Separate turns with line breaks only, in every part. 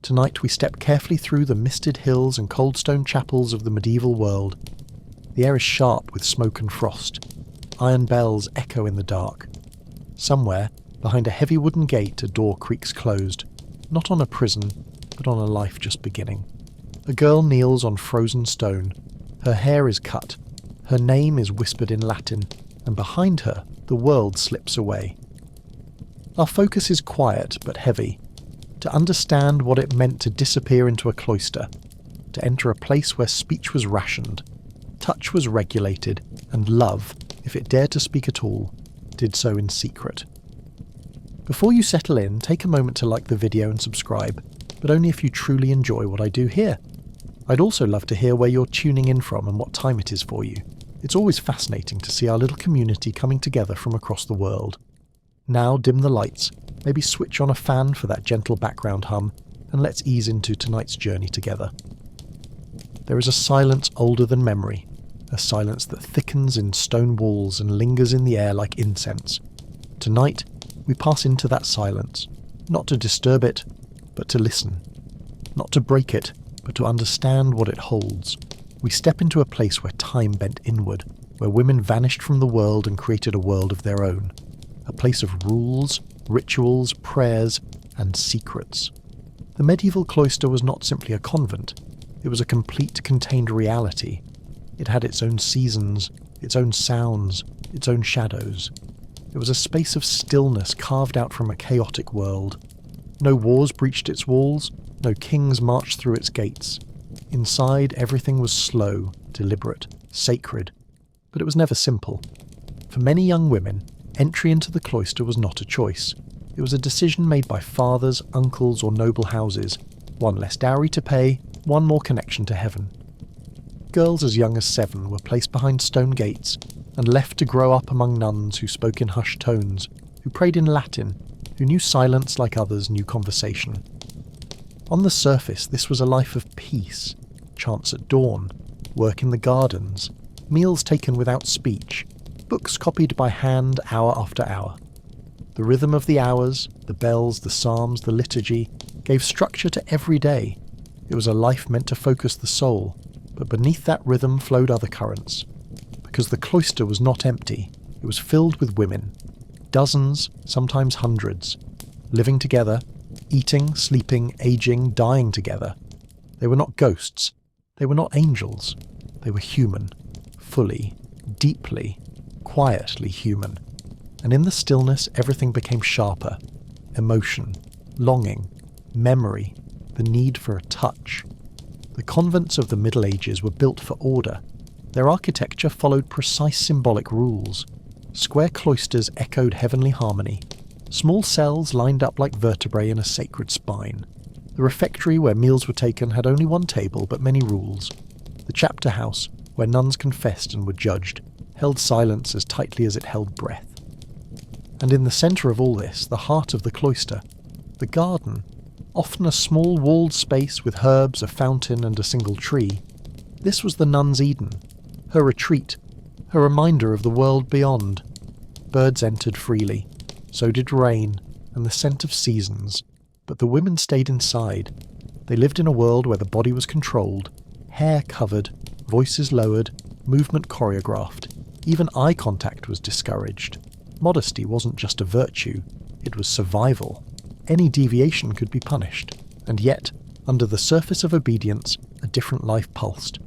Tonight we step carefully through the misted hills and cold stone chapels of the medieval world. The air is sharp with smoke and frost. Iron bells echo in the dark. Somewhere, behind a heavy wooden gate, a door creaks closed, not on a prison, but on a life just beginning. A girl kneels on frozen stone. Her hair is cut. Her name is whispered in Latin, and behind her, the world slips away. Our focus is quiet but heavy. To understand what it meant to disappear into a cloister, to enter a place where speech was rationed, touch was regulated, and love, if it dared to speak at all, did so in secret. Before you settle in, take a moment to like the video and subscribe, but only if you truly enjoy what I do here. I'd also love to hear where you're tuning in from and what time it is for you. It's always fascinating to see our little community coming together from across the world. Now dim the lights, maybe switch on a fan for that gentle background hum, and let's ease into tonight's journey together. There is a silence older than memory, a silence that thickens in stone walls and lingers in the air like incense. Tonight, we pass into that silence, not to disturb it, but to listen. Not to break it, but to understand what it holds. We step into a place where time bent inward, where women vanished from the world and created a world of their own. A place of rules, rituals, prayers, and secrets. The medieval cloister was not simply a convent. It was a complete contained reality. It had its own seasons, its own sounds, its own shadows. It was a space of stillness carved out from a chaotic world. No wars breached its walls, no kings marched through its gates. Inside, everything was slow, deliberate, sacred, but it was never simple. For many young women, entry into the cloister was not a choice. It was a decision made by fathers, uncles, or noble houses, one less dowry to pay, one more connection to heaven. Girls as young as 7 were placed behind stone gates and left to grow up among nuns who spoke in hushed tones, who prayed in Latin, who knew silence like others knew conversation. On the surface, this was a life of peace, chants at dawn, work in the gardens, meals taken without speech, books copied by hand hour after hour. The rhythm of the hours, the bells, the psalms, the liturgy, gave structure to every day. It was a life meant to focus the soul, but beneath that rhythm flowed other currents. Because the cloister was not empty, it was filled with women. Dozens, sometimes hundreds, living together, eating, sleeping, aging, dying together. They were not ghosts. They were not angels. They were human, fully, deeply, quietly human. And in the stillness, everything became sharper. Emotion, longing, memory, the need for a touch. The convents of the Middle Ages were built for order. Their architecture followed precise symbolic rules. Square cloisters echoed heavenly harmony. Small cells lined up like vertebrae in a sacred spine. The refectory where meals were taken had only one table but many rules. The chapter house, where nuns confessed and were judged, held silence as tightly as it held breath. And in the centre of all this, the heart of the cloister, the garden, often a small walled space with herbs, a fountain and a single tree. This was the nun's Eden, her retreat, her reminder of the world beyond. Birds entered freely, so did rain and the scent of seasons, but the women stayed inside. They lived in a world where the body was controlled, hair covered, voices lowered, movement choreographed. Even eye contact was discouraged. Modesty wasn't just a virtue, it was survival. Any deviation could be punished, and yet, under the surface of obedience, a different life pulsed.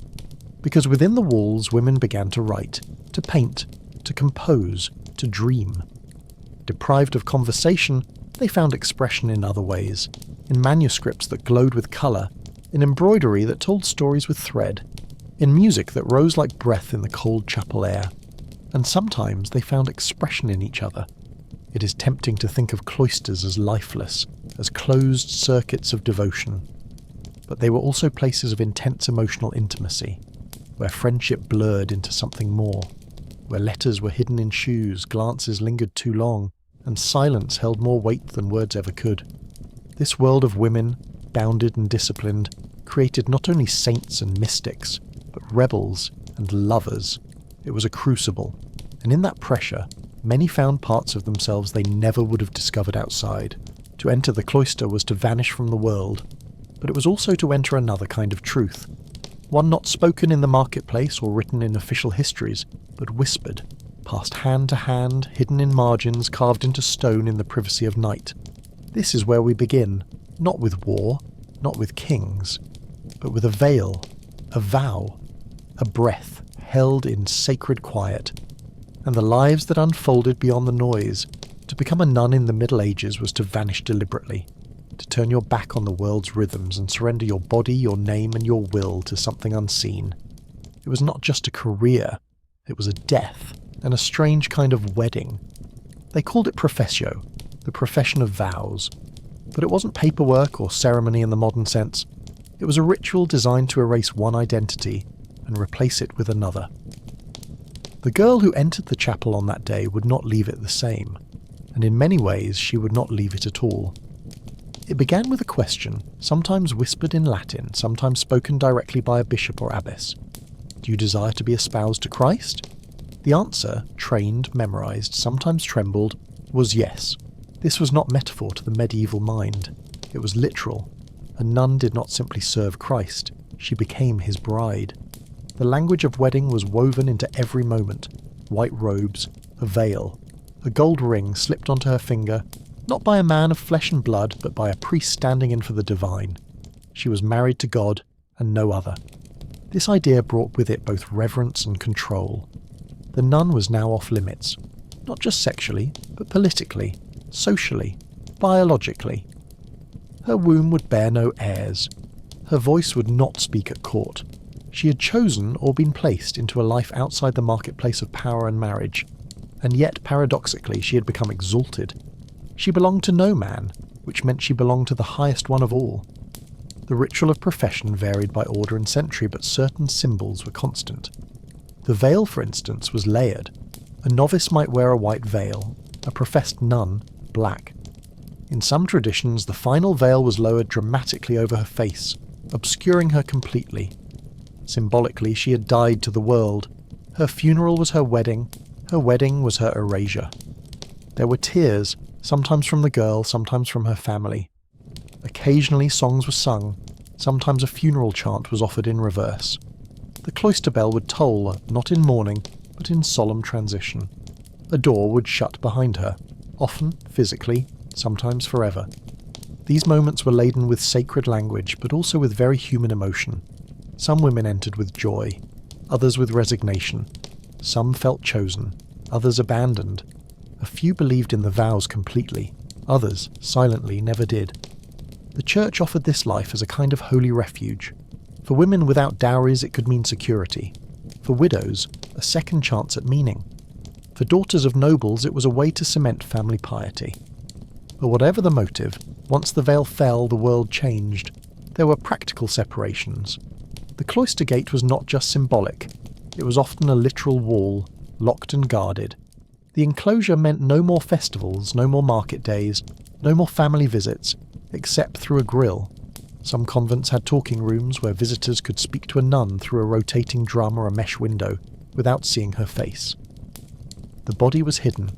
Because within the walls, women began to write, to paint, to compose, to dream. Deprived of conversation, they found expression in other ways, in manuscripts that glowed with colour, in embroidery that told stories with thread, in music that rose like breath in the cold chapel air. And sometimes they found expression in each other. It is tempting to think of cloisters as lifeless, as closed circuits of devotion. But they were also places of intense emotional intimacy, where friendship blurred into something more, where letters were hidden in shoes, glances lingered too long, and silence held more weight than words ever could. This world of women, bounded and disciplined, created not only saints and mystics, but rebels and lovers. It was a crucible, and in that pressure, many found parts of themselves they never would have discovered outside. To enter the cloister was to vanish from the world. but it was also to enter another kind of truth, one not spoken in the marketplace or written in official histories, but whispered, passed hand to hand, hidden in margins carved into stone in the privacy of night. This is where we begin, not with war, not with kings, but with a veil, a vow, a breath held in sacred quiet, and the lives that unfolded beyond the noise. To become a nun in the Middle Ages was to vanish deliberately, to turn your back on the world's rhythms and surrender your body, your name and your will to something unseen. It was not just a career, it was a death, and a strange kind of wedding. They called it professio, the profession of vows, but it wasn't paperwork or ceremony in the modern sense. It was a ritual designed to erase one identity and replace it with another. The girl who entered the chapel on that day would not leave it the same, and in many ways she would not leave it at all. It began with a question, sometimes whispered in Latin, sometimes spoken directly by a bishop or abbess. Do you desire to be espoused to Christ? The answer, trained, memorized, sometimes trembled, was yes. This was not metaphor to the medieval mind. It was literal. A nun did not simply serve Christ, she became his bride. The language of wedding was woven into every moment. White robes, a veil, a gold ring slipped onto her finger, not by a man of flesh and blood, but by a priest standing in for the divine. She was married to God and no other. This idea brought with it both reverence and control. The nun was now off limits, not just sexually, but politically, socially, biologically. Her womb would bear no heirs. Her voice would not speak at court. She had chosen or been placed into a life outside the marketplace of power and marriage, and yet paradoxically she had become exalted. She belonged to no man, which meant she belonged to the highest one of all. The ritual of profession varied by order and century, but certain symbols were constant. The veil, for instance, was layered. A novice might wear a white veil, a professed nun, black. In some traditions, the final veil was lowered dramatically over her face, obscuring her completely. Symbolically, she had died to the world. Her funeral was her wedding was her erasure. There were tears, sometimes from the girl, sometimes from her family. Occasionally songs were sung, sometimes a funeral chant was offered in reverse. The cloister bell would toll, not in mourning, but in solemn transition. A door would shut behind her, often physically, sometimes forever. These moments were laden with sacred language, but also with very human emotion. Some women entered with joy, others with resignation. Some felt chosen, others abandoned. A few believed in the vows completely, others, silently, never did. The church offered this life as a kind of holy refuge. For women without dowries it could mean security. For widows, a second chance at meaning. For daughters of nobles it was a way to cement family piety. But whatever the motive, once the veil fell, the world changed. There were practical separations. The cloister gate was not just symbolic. It was often a literal wall, locked and guarded. The enclosure meant no more festivals, no more market days, no more family visits, except through a grill. Some convents had talking rooms where visitors could speak to a nun through a rotating drum or a mesh window, without seeing her face. The body was hidden.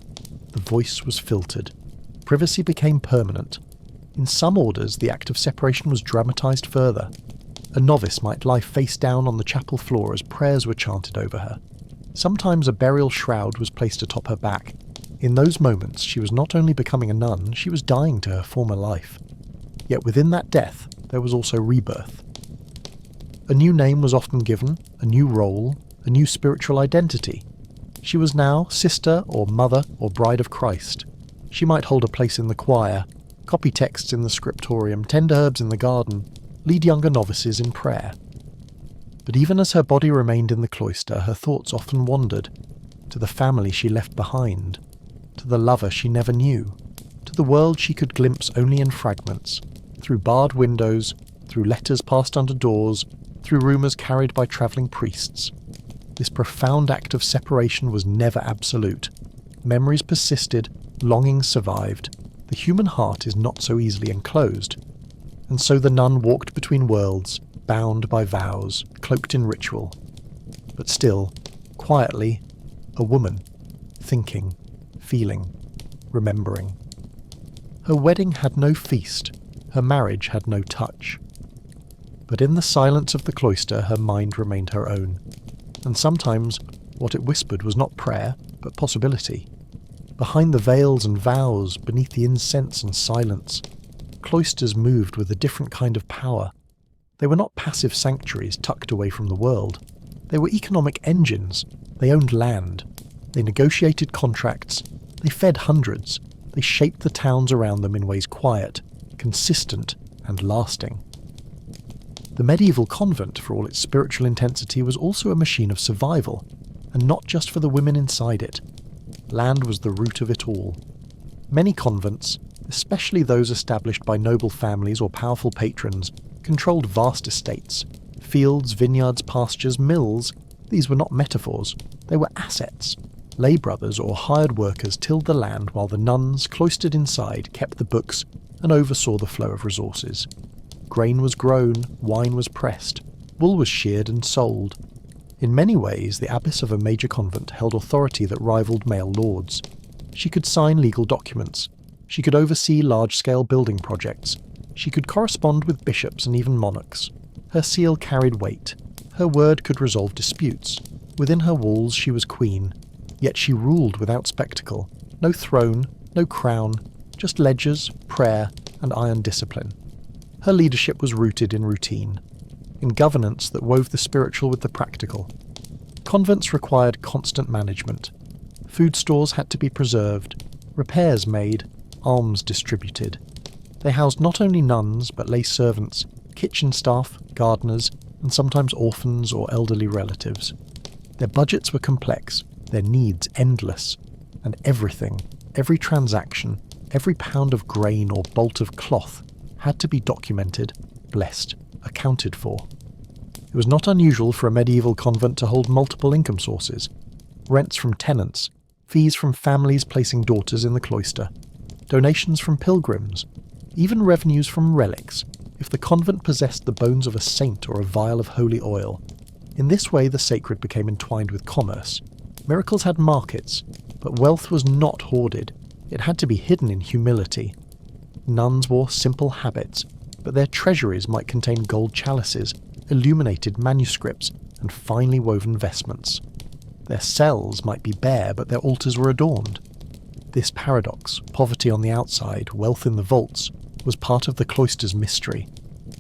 The voice was filtered. Privacy became permanent. In some orders, the act of separation was dramatized further. A novice might lie face down on the chapel floor as prayers were chanted over her. Sometimes a burial shroud was placed atop her back. In those moments, she was not only becoming a nun, she was dying to her former life. Yet within that death, there was also rebirth. A new name was often given, a new role, a new spiritual identity. She was now sister or mother or bride of Christ. She might hold a place in the choir, copy texts in the scriptorium, tend herbs in the garden, lead younger novices in prayer. But even as her body remained in the cloister, her thoughts often wandered to the family she left behind, to the lover she never knew, to the world she could glimpse only in fragments, through barred windows, through letters passed under doors, through rumours carried by travelling priests. This profound act of separation was never absolute. Memories persisted, longings survived. The human heart is not so easily enclosed. And so the nun walked between worlds, bound by vows, cloaked in ritual. But still, quietly, a woman, thinking, feeling, remembering. Her wedding had no feast, her marriage had no touch. But in the silence of the cloister her mind remained her own, and sometimes what it whispered was not prayer, but possibility. Behind the veils and vows, beneath the incense and silence, cloisters moved with a different kind of power. They were not passive sanctuaries tucked away from the world. They were economic engines. They owned land. They negotiated contracts. They fed hundreds. They shaped the towns around them in ways quiet, consistent, and lasting. The medieval convent, for all its spiritual intensity, was also a machine of survival, and not just for the women inside it. Land was the root of it all. Many convents, especially those established by noble families or powerful patrons, controlled vast estates. Fields, vineyards, pastures, mills, these were not metaphors, they were assets. Lay brothers or hired workers tilled the land while the nuns, cloistered inside, kept the books and oversaw the flow of resources. Grain was grown, wine was pressed, wool was sheared and sold. In many ways, the abbess of a major convent held authority that rivaled male lords. She could sign legal documents. She could oversee large-scale building projects. She could correspond with bishops and even monarchs. Her seal carried weight. Her word could resolve disputes. Within her walls she was queen. Yet she ruled without spectacle. No throne, no crown, just ledgers, prayer, and iron discipline. Her leadership was rooted in routine, in governance that wove the spiritual with the practical. Convents required constant management. Food stores had to be preserved, repairs made, alms distributed. They housed not only nuns, but lay servants, kitchen staff, gardeners, and sometimes orphans or elderly relatives. Their budgets were complex, their needs endless, and everything, every transaction, every pound of grain or bolt of cloth had to be documented, blessed, accounted for. It was not unusual for a medieval convent to hold multiple income sources: rents from tenants, fees from families placing daughters in the cloister, donations from pilgrims, even revenues from relics, if the convent possessed the bones of a saint or a vial of holy oil. In this way the sacred became entwined with commerce. Miracles had markets, but wealth was not hoarded. It had to be hidden in humility. Nuns wore simple habits, but their treasuries might contain gold chalices, illuminated manuscripts, and finely woven vestments. Their cells might be bare, but their altars were adorned. This paradox, poverty on the outside, wealth in the vaults, was part of the cloister's mystery.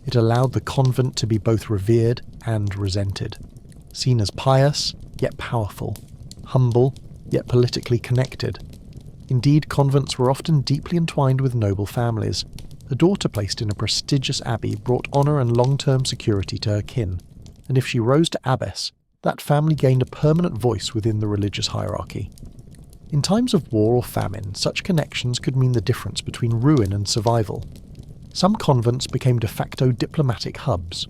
It allowed the convent to be both revered and resented, seen as pious, yet powerful, humble, yet politically connected. Indeed, convents were often deeply entwined with noble families. A daughter placed in a prestigious abbey brought honour and long-term security to her kin, and if she rose to abbess, that family gained a permanent voice within the religious hierarchy. In times of war or famine, such connections could mean the difference between ruin and survival. Some convents became de facto diplomatic hubs,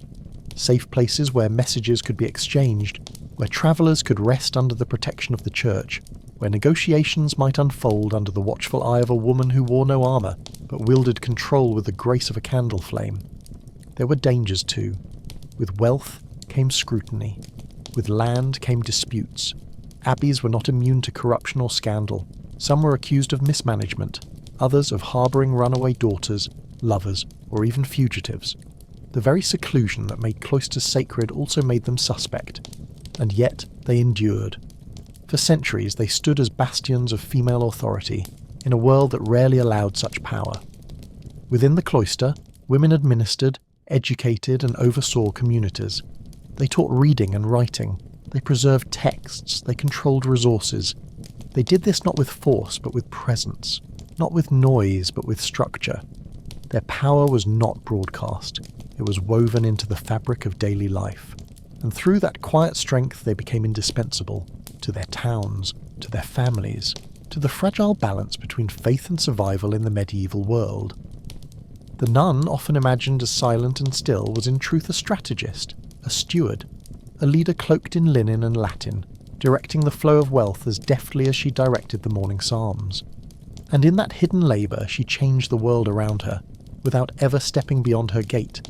safe places where messages could be exchanged, where travellers could rest under the protection of the church, where negotiations might unfold under the watchful eye of a woman who wore no armour, but wielded control with the grace of a candle flame. There were dangers too. With wealth came scrutiny. With land came disputes. Abbeys were not immune to corruption or scandal. Some were accused of mismanagement, others of harbouring runaway daughters, lovers, or even fugitives. The very seclusion that made cloisters sacred also made them suspect. And yet they endured. For centuries they stood as bastions of female authority, in a world that rarely allowed such power. Within the cloister, women administered, educated, and oversaw communities. They taught reading and writing. They preserved texts. They controlled resources. They did this not with force, but with presence. Not with noise, but with structure. Their power was not broadcast. It was woven into the fabric of daily life. And through that quiet strength they became indispensable to their towns, to their families, to the fragile balance between faith and survival in the medieval world. The nun, often imagined as silent and still, was in truth a strategist, a steward, a leader cloaked in linen and Latin, directing the flow of wealth as deftly as she directed the morning psalms. And in that hidden labour she changed the world around her, without ever stepping beyond her gate.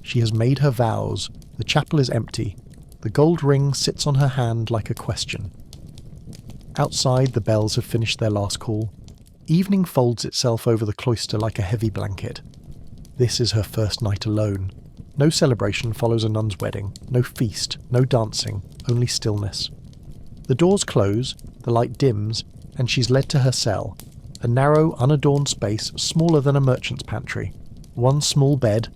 She has made her vows, the chapel is empty, the gold ring sits on her hand like a question. Outside the bells have finished their last call. Evening folds itself over the cloister like a heavy blanket. This is her first night alone. No celebration follows a nun's wedding, no feast, no dancing, only stillness. The doors close, the light dims, and she's led to her cell, a narrow, unadorned space smaller than a merchant's pantry. One small bed,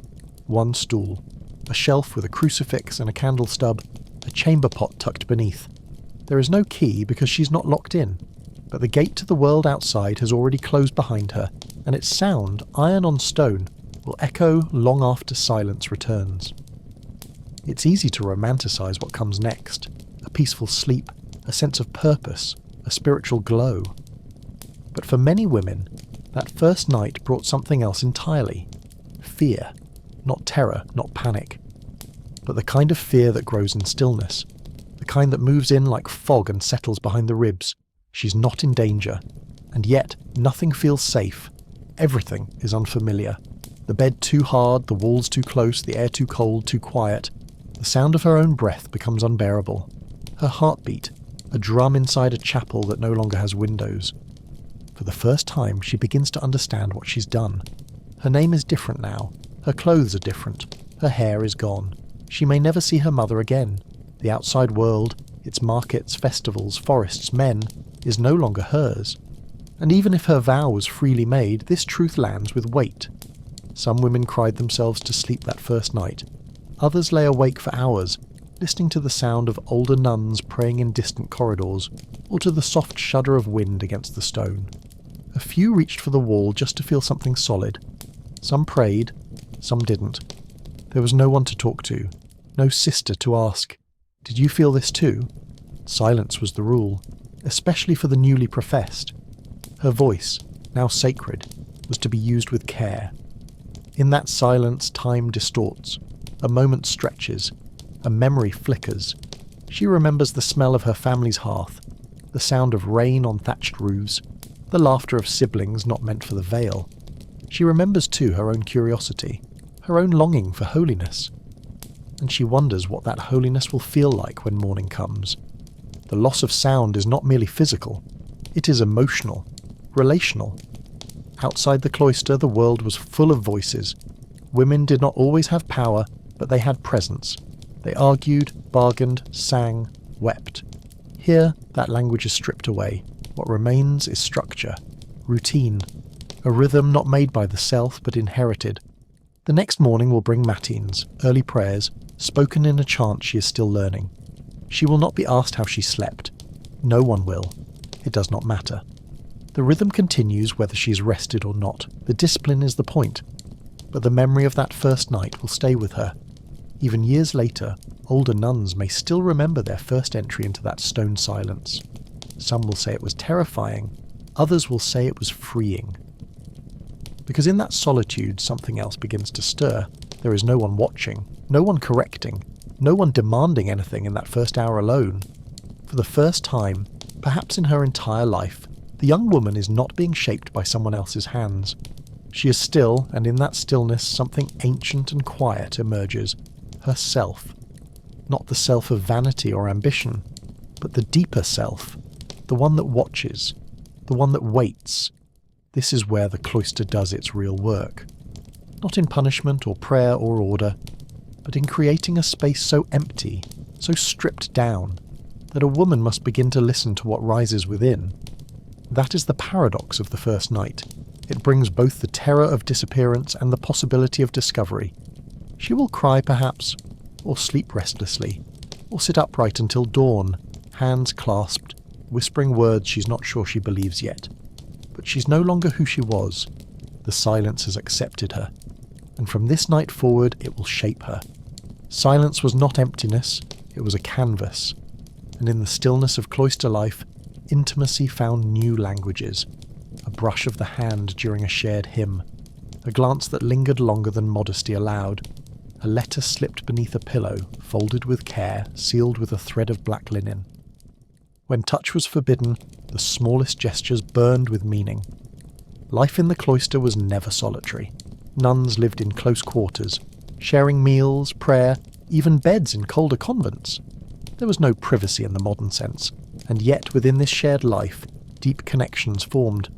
one stool, a shelf with a crucifix and a candle stub, a chamber pot tucked beneath. There is no key because she's not locked in, but the gate to the world outside has already closed behind her, and its sound, iron on stone, will echo long after silence returns. It's easy to romanticize what comes next, a peaceful sleep, a sense of purpose, a spiritual glow. But for many women, that first night brought something else entirely. Fear. Not terror, not panic. But the kind of fear that grows in stillness. The kind that moves in like fog and settles behind the ribs. She's not in danger. And yet, nothing feels safe. Everything is unfamiliar. The bed too hard, the walls too close, the air too cold, too quiet. The sound of her own breath becomes unbearable. Her heartbeat, a drum inside a chapel that no longer has windows. For the first time, she begins to understand what she's done. Her name is different now. Her clothes are different. Her hair is gone. She may never see her mother again. The outside world, its markets, festivals, forests, men, is no longer hers. And even if her vow was freely made, this truth lands with weight. Some women cried themselves to sleep that first night. Others lay awake for hours, listening to the sound of older nuns praying in distant corridors, or to the soft shudder of wind against the stone. A few reached for the wall just to feel something solid. Some prayed, some didn't. There was no one to talk to, no sister to ask, "Did you feel this too?" Silence was the rule, especially for the newly professed. Her voice, now sacred, was to be used with care. In that silence, time distorts. A moment stretches. A memory flickers. She remembers the smell of her family's hearth, the sound of rain on thatched roofs, the laughter of siblings not meant for the veil. She remembers too her own curiosity, her own longing for holiness. And she wonders what that holiness will feel like when morning comes. The loss of sound is not merely physical. It is emotional, relational. Outside the cloister, the world was full of voices. Women did not always have power, but they had presence. They argued, bargained, sang, wept. Here, that language is stripped away. What remains is structure, routine, a rhythm not made by the self but inherited. The next morning will bring matins, early prayers, spoken in a chant she is still learning. She will not be asked how she slept. No one will. It does not matter. The rhythm continues whether she is rested or not. The discipline is the point. But the memory of that first night will stay with her. Even years later, older nuns may still remember their first entry into that stone silence. Some will say it was terrifying, others will say it was freeing. Because in that solitude something else begins to stir. There is no one watching, no one correcting, no one demanding anything in that first hour alone. For the first time, perhaps in her entire life, the young woman is not being shaped by someone else's hands. She is still, and in that stillness something ancient and quiet emerges. Herself. Not the self of vanity or ambition, but the deeper self, the one that watches, the one that waits. This is where the cloister does its real work. Not in punishment or prayer or order, but in creating a space so empty, so stripped down, that a woman must begin to listen to what rises within. That is the paradox of the first night. It brings both the terror of disappearance and the possibility of discovery. She will cry perhaps, or sleep restlessly, or sit upright until dawn, hands clasped, whispering words she's not sure she believes yet. But she's no longer who she was. The silence has accepted her, and from this night forward it will shape her. Silence was not emptiness, it was a canvas, and in the stillness of cloister life, intimacy found new languages. A brush of the hand during a shared hymn, a glance that lingered longer than modesty allowed, a letter slipped beneath a pillow, folded with care, sealed with a thread of black linen. When touch was forbidden, the smallest gestures burned with meaning. Life in the cloister was never solitary. Nuns lived in close quarters, sharing meals, prayer, even beds in colder convents. There was no privacy in the modern sense, and yet within this shared life, deep connections formed.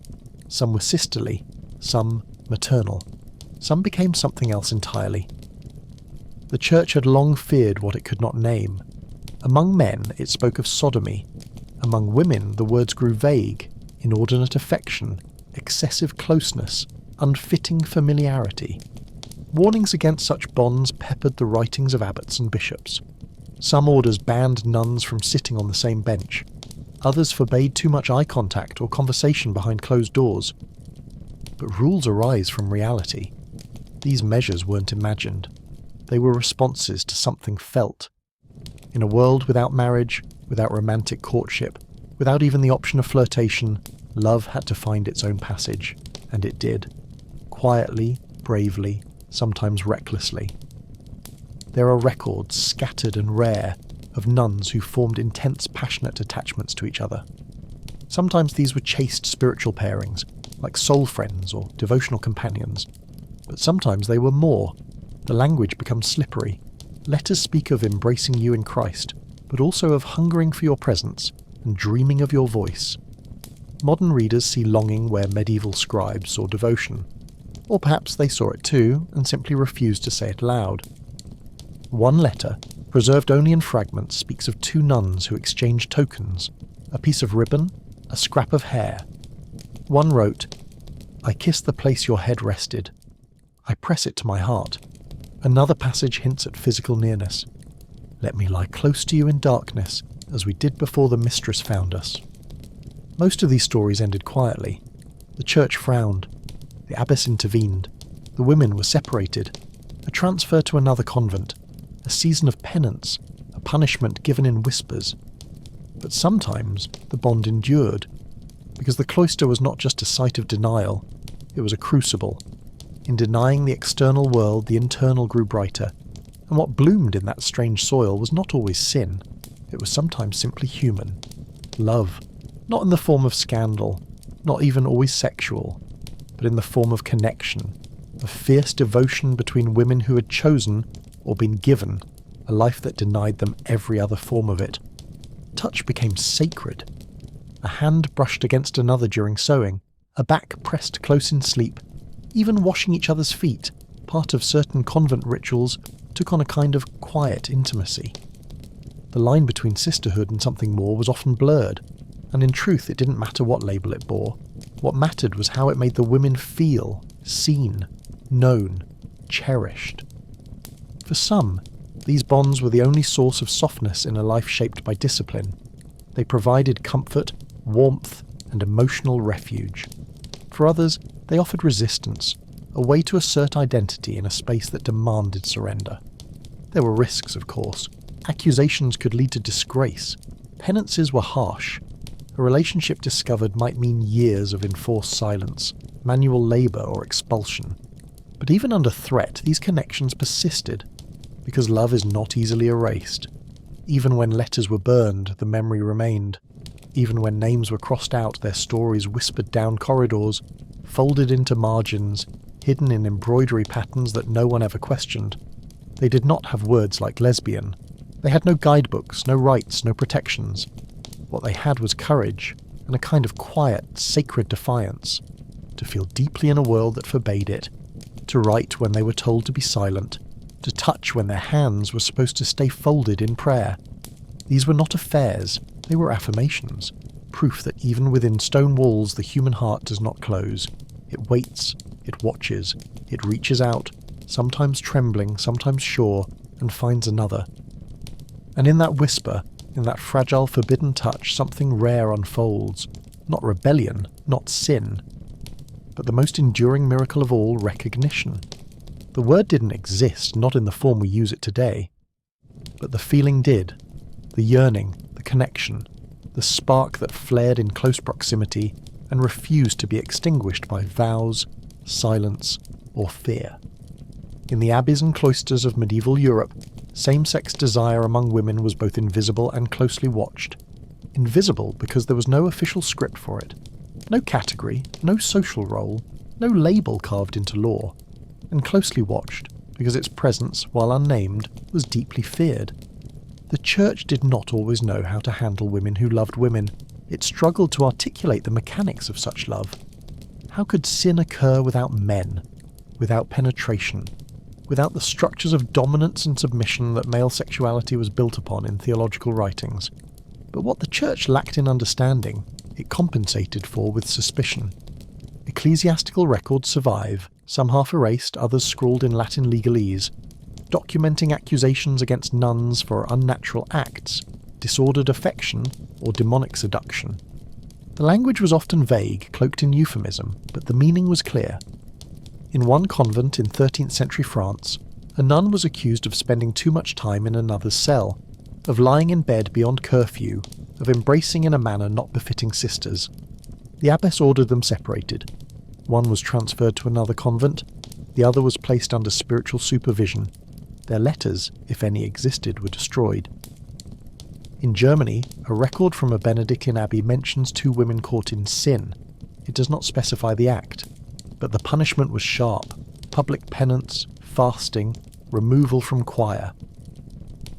Some were sisterly, some maternal. Some became something else entirely. The Church had long feared what it could not name. Among men, it spoke of sodomy. Among women, the words grew vague: inordinate affection, excessive closeness, unfitting familiarity. Warnings against such bonds peppered the writings of abbots and bishops. Some orders banned nuns from sitting on the same bench. Others forbade too much eye contact or conversation behind closed doors. But rules arise from reality. These measures weren't imagined. They were responses to something felt. In a world without marriage, without romantic courtship, without even the option of flirtation, love had to find its own passage, and it did. Quietly, bravely, sometimes recklessly. There are records, scattered and rare, of nuns who formed intense, passionate attachments to each other. Sometimes these were chaste spiritual pairings, like soul friends or devotional companions. But sometimes they were more. The language becomes slippery. Letters speak of embracing you in Christ, but also of hungering for your presence and dreaming of your voice. Modern readers see longing where medieval scribes saw devotion. Or perhaps they saw it too, and simply refused to say it loud. One letter, preserved only in fragments, speaks of two nuns who exchanged tokens: a piece of ribbon, a scrap of hair. One wrote, "I kiss the place your head rested. I press it to my heart." Another passage hints at physical nearness. "Let me lie close to you in darkness, as we did before the mistress found us." Most of these stories ended quietly. The church frowned. The abbess intervened. The women were separated. A transfer to another convent. A season of penance. A punishment given in whispers. But sometimes the bond endured, because the cloister was not just a site of denial, it was a crucible. In denying the external world, the internal grew brighter, and what bloomed in that strange soil was not always sin. It was sometimes simply human. Love, not in the form of scandal, not even always sexual, but in the form of connection, of fierce devotion between women who had chosen, or been given, a life that denied them every other form of it. Touch became sacred. A hand brushed against another during sewing, a back pressed close in sleep, even washing each other's feet, part of certain convent rituals, took on a kind of quiet intimacy. The line between sisterhood and something more was often blurred, and in truth it didn't matter what label it bore. What mattered was how it made the women feel, seen, known, cherished. For some, these bonds were the only source of softness in a life shaped by discipline. They provided comfort, warmth, and emotional refuge. For others, they offered resistance, a way to assert identity in a space that demanded surrender. There were risks, of course. Accusations could lead to disgrace. Penances were harsh. A relationship discovered might mean years of enforced silence, manual labour or expulsion. But even under threat, these connections persisted, because love is not easily erased. Even when letters were burned, the memory remained. Even when names were crossed out, their stories whispered down corridors, folded into margins, hidden in embroidery patterns that no one ever questioned. They did not have words like lesbian. They had no guidebooks, no rights, no protections. What they had was courage, and a kind of quiet, sacred defiance. To feel deeply in a world that forbade it. To write when they were told to be silent. To touch when their hands were supposed to stay folded in prayer. These were not affairs, they were affirmations. Proof that even within stone walls the human heart does not close. It waits, it watches, it reaches out, sometimes trembling, sometimes sure, and finds another. And in that whisper, in that fragile forbidden touch, something rare unfolds. Not rebellion, not sin, but the most enduring miracle of all, recognition. The word didn't exist, not in the form we use it today. But the feeling did. The yearning, the connection, the spark that flared in close proximity and refused to be extinguished by vows, silence, or fear. In the abbeys and cloisters of medieval Europe, same-sex desire among women was both invisible and closely watched. Invisible because there was no official script for it, no category, no social role, no label carved into law, and closely watched because its presence, while unnamed, was deeply feared. The Church did not always know how to handle women who loved women. It struggled to articulate the mechanics of such love. How could sin occur without men, without penetration? without the structures of dominance and submission that male sexuality was built upon in theological writings. But what the Church lacked in understanding, it compensated for with suspicion. Ecclesiastical records survive, some half erased, others scrawled in Latin legalese, documenting accusations against nuns for unnatural acts, disordered affection, or demonic seduction. The language was often vague, cloaked in euphemism, but the meaning was clear. In one convent in 13th century France, a nun was accused of spending too much time in another's cell, of lying in bed beyond curfew, of embracing in a manner not befitting sisters. The abbess ordered them separated. One was transferred to another convent, the other was placed under spiritual supervision. Their letters, if any existed, were destroyed. In Germany, a record from a Benedictine abbey mentions 2 women caught in sin. It does not specify the act, but the punishment was sharp: public penance, fasting, removal from choir.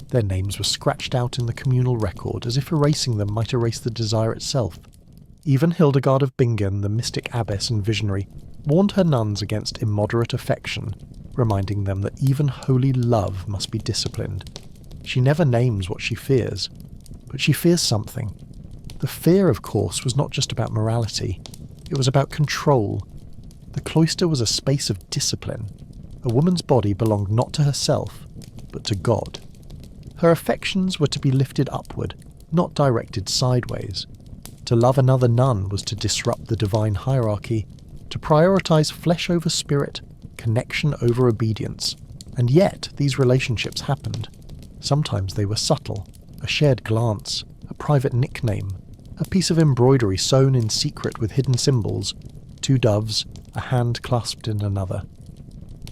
Their names were scratched out in the communal record, as if erasing them might erase the desire itself. Even Hildegard of Bingen, the mystic abbess and visionary, warned her nuns against immoderate affection, reminding them that even holy love must be disciplined. She never names what she fears, but she fears something. The fear, of course, was not just about morality. It was about control. The cloister was a space of discipline. A woman's body belonged not to herself, but to God. Her affections were to be lifted upward, not directed sideways. To love another nun was to disrupt the divine hierarchy, to prioritize flesh over spirit, connection over obedience. And yet, these relationships happened. Sometimes they were subtle: a shared glance, a private nickname, a piece of embroidery sewn in secret with hidden symbols, 2 doves, a hand clasped in another.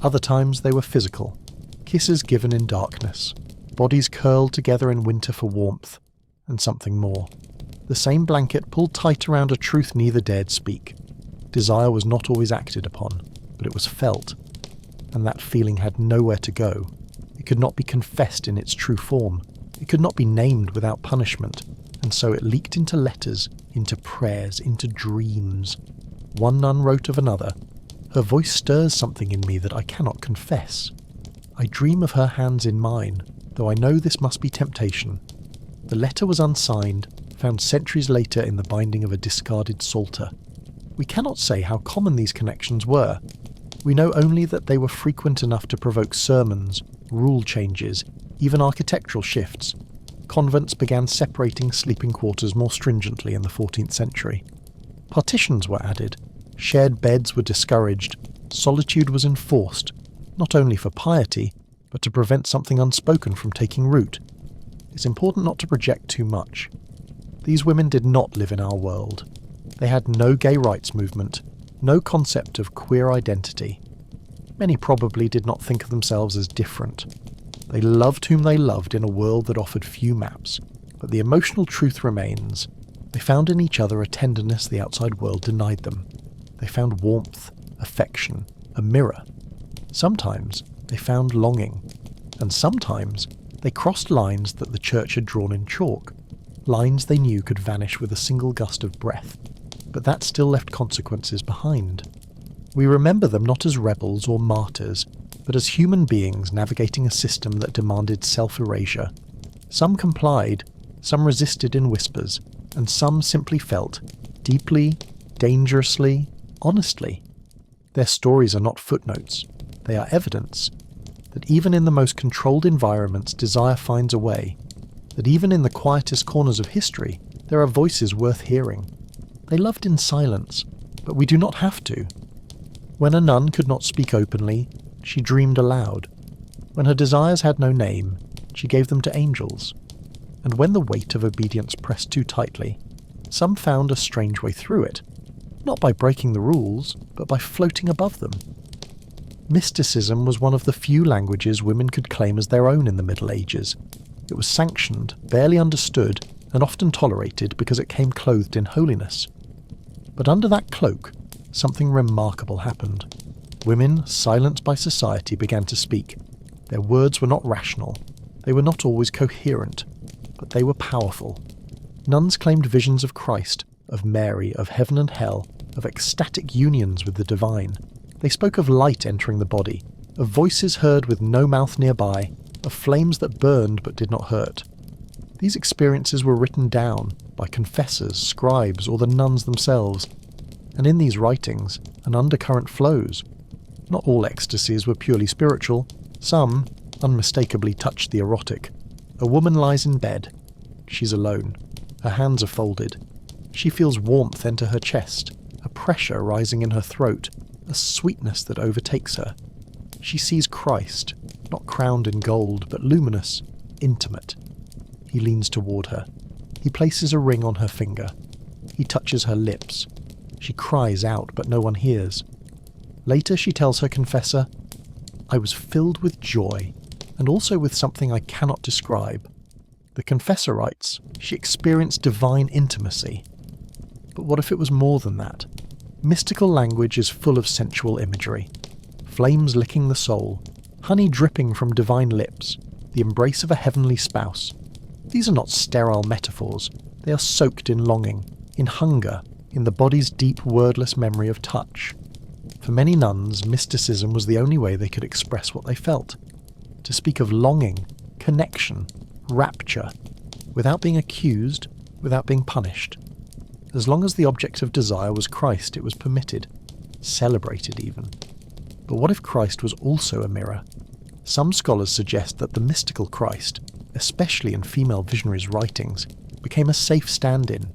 Other times they were physical: kisses given in darkness, bodies curled together in winter for warmth, and something more. The same blanket pulled tight around a truth neither dared speak. Desire was not always acted upon, but it was felt, and that feeling had nowhere to go. It could not be confessed in its true form. It could not be named without punishment, and so it leaked into letters, into prayers, into dreams. One nun wrote of another, "Her voice stirs something in me that I cannot confess. I dream of her hands in mine, though I know this must be temptation." The letter was unsigned, found centuries later in the binding of a discarded psalter. We cannot say how common these connections were. We know only that they were frequent enough to provoke sermons, rule changes, even architectural shifts. Convents began separating sleeping quarters more stringently in the 14th century. Partitions were added, shared beds were discouraged, solitude was enforced, not only for piety, but to prevent something unspoken from taking root. It's important not to project too much. These women did not live in our world. They had no gay rights movement, no concept of queer identity. Many probably did not think of themselves as different. They loved whom they loved in a world that offered few maps, but the emotional truth remains. They found in each other a tenderness the outside world denied them. They found warmth, affection, a mirror. Sometimes they found longing, and sometimes they crossed lines that the Church had drawn in chalk, lines they knew could vanish with a single gust of breath, but that still left consequences behind. We remember them not as rebels or martyrs, but as human beings navigating a system that demanded self-erasure. Some complied, some resisted in whispers, and some simply felt, deeply, dangerously, honestly. Their stories are not footnotes, they are evidence that even in the most controlled environments desire finds a way, that even in the quietest corners of history there are voices worth hearing. They loved in silence, but we do not have to. When a nun could not speak openly, she dreamed aloud. When her desires had no name, she gave them to angels. And when the weight of obedience pressed too tightly, some found a strange way through it, not by breaking the rules, but by floating above them. Mysticism was one of the few languages women could claim as their own in the Middle Ages. It was sanctioned, barely understood, and often tolerated because it came clothed in holiness. But under that cloak, something remarkable happened. Women, silenced by society, began to speak. Their words were not rational. They were not always coherent, but they were powerful. Nuns claimed visions of Christ, of Mary, of heaven and hell, of ecstatic unions with the divine. They spoke of light entering the body, of voices heard with no mouth nearby, of flames that burned but did not hurt. These experiences were written down by confessors, scribes, or the nuns themselves, and in these writings an undercurrent flows. Not all ecstasies were purely spiritual, some unmistakably touched the erotic. A woman lies in bed. She's alone. Her hands are folded. She feels warmth enter her chest, a pressure rising in her throat, a sweetness that overtakes her. She sees Christ, not crowned in gold, but luminous, intimate. He leans toward her. He places a ring on her finger. He touches her lips. She cries out, but no one hears. Later she tells her confessor, "I was filled with joy, and also with something I cannot describe." The confessor writes, she experienced divine intimacy. But what if it was more than that? Mystical language is full of sensual imagery. Flames licking the soul, honey dripping from divine lips, the embrace of a heavenly spouse. These are not sterile metaphors. They are soaked in longing, in hunger, in the body's deep wordless memory of touch. For many nuns, mysticism was the only way they could express what they felt. To speak of longing, connection, rapture, without being accused, without being punished. As long as the object of desire was Christ, it was permitted, celebrated even. But what if Christ was also a mirror? Some scholars suggest that the mystical Christ, especially in female visionaries' writings, became a safe stand-in,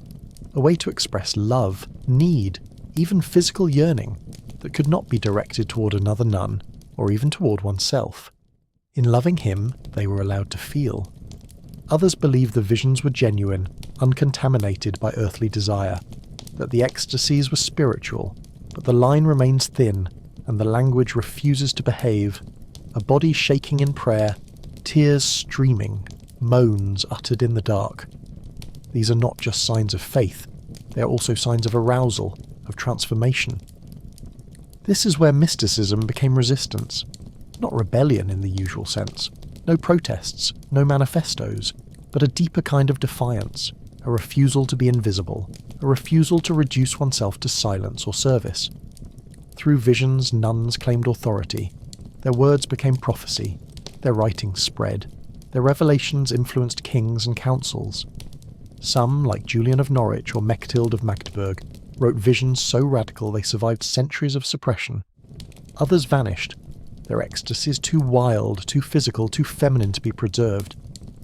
a way to express love, need, even physical yearning that could not be directed toward another nun or even toward oneself. In loving him, they were allowed to feel. Others believed the visions were genuine, uncontaminated by earthly desire, that the ecstasies were spiritual, but the line remains thin and the language refuses to behave, a body shaking in prayer, tears streaming, moans uttered in the dark. These are not just signs of faith, they are also signs of arousal, of transformation. This is where mysticism became resistance, not rebellion in the usual sense. No protests, no manifestos, but a deeper kind of defiance, a refusal to be invisible, a refusal to reduce oneself to silence or service. Through visions, nuns claimed authority. Their words became prophecy. Their writings spread. Their revelations influenced kings and councils. Some, like Julian of Norwich or Mechthild of Magdeburg, wrote visions so radical they survived centuries of suppression. Others vanished, their ecstasies too wild, too physical, too feminine to be preserved.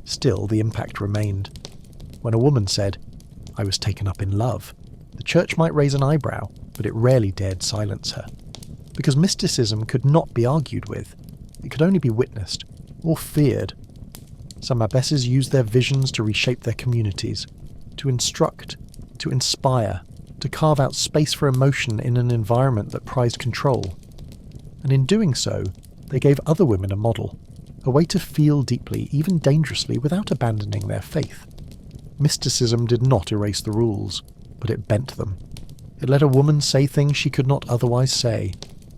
Still, the impact remained. When a woman said, "I was taken up in love," the church might raise an eyebrow, but it rarely dared silence her. Because mysticism could not be argued with. It could only be witnessed, or feared. Some abbesses used their visions to reshape their communities, to instruct, to inspire, to carve out space for emotion in an environment that prized control. And in doing so, they gave other women a model, a way to feel deeply, even dangerously, without abandoning their faith. Mysticism did not erase the rules, but it bent them. It let a woman say things she could not otherwise say.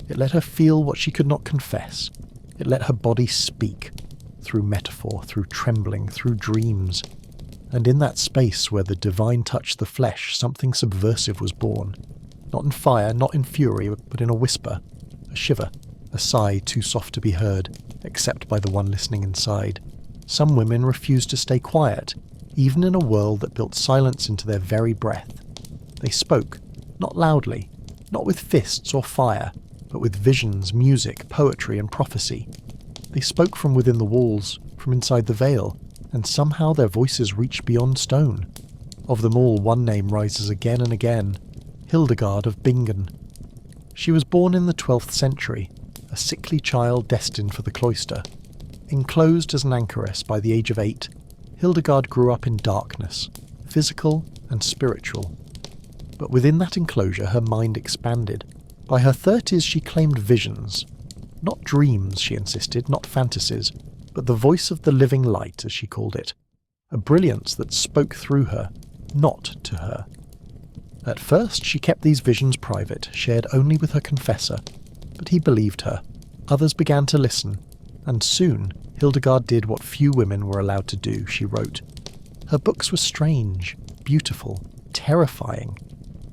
It let her feel what she could not confess. It let her body speak, through metaphor, through trembling, through dreams. And in that space where the divine touched the flesh, something subversive was born. Not in fire, not in fury, but in a whisper, a shiver, a sigh too soft to be heard, except by the one listening inside. Some women refused to stay quiet, even in a world that built silence into their very breath. They spoke, not loudly, not with fists or fire, but with visions, music, poetry, and prophecy. They spoke from within the walls, from inside the veil, and somehow their voices reached beyond stone. Of them all, one name rises again and again, Hildegard of Bingen. She was born in the 12th century, a sickly child destined for the cloister. Enclosed as an anchoress by the age of 8, Hildegard grew up in darkness, physical and spiritual. But within that enclosure her mind expanded. By her 30s she claimed visions. Not dreams, she insisted, not fantasies, but the voice of the living light, as she called it. A brilliance that spoke through her, not to her. At first she kept these visions private, shared only with her confessor, but he believed her. Others began to listen, and soon Hildegard did what few women were allowed to do, she wrote. Her books were strange, beautiful, terrifying.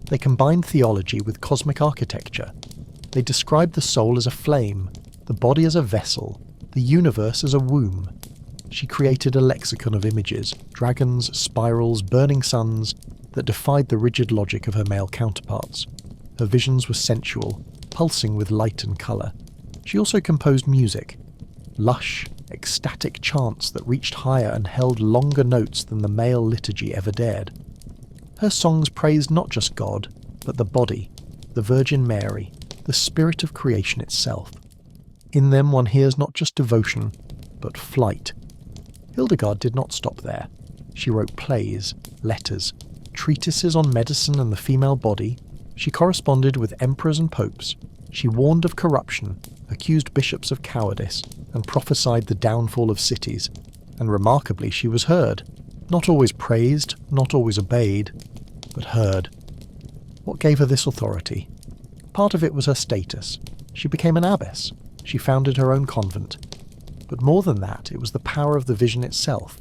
They combined theology with cosmic architecture. They described the soul as a flame, the body as a vessel, the universe as a womb. She created a lexicon of images, dragons, spirals, burning suns, that defied the rigid logic of her male counterparts. Her visions were sensual, pulsing with light and colour. She also composed music, lush, ecstatic chants that reached higher and held longer notes than the male liturgy ever dared. Her songs praised not just God, but the body, the Virgin Mary, the spirit of creation itself. In them one hears not just devotion, but flight. Hildegard did not stop there. She wrote plays, letters, treatises on medicine and the female body. She corresponded with emperors and popes. She warned of corruption, accused bishops of cowardice, and prophesied the downfall of cities. And remarkably, she was heard. Not always praised, not always obeyed, but heard. What gave her this authority? Part of it was her status. She became an abbess. She founded her own convent. But more than that, it was the power of the vision itself.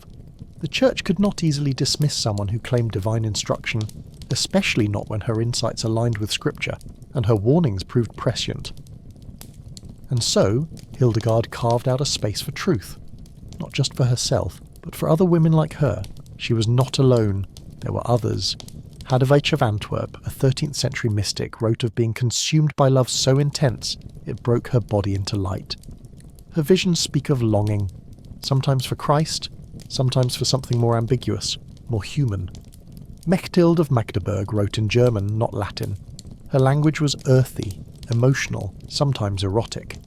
The Church could not easily dismiss someone who claimed divine instruction, especially not when her insights aligned with Scripture, and her warnings proved prescient. And so, Hildegard carved out a space for truth. Not just for herself, but for other women like her. She was not alone. There were others. Hadewij of Antwerp, a 13th century mystic, wrote of being consumed by love so intense it broke her body into light. Her visions speak of longing, sometimes for Christ, sometimes for something more ambiguous, more human. Mechthild of Magdeburg wrote in German, not Latin. Her language was earthy, emotional, sometimes erotic.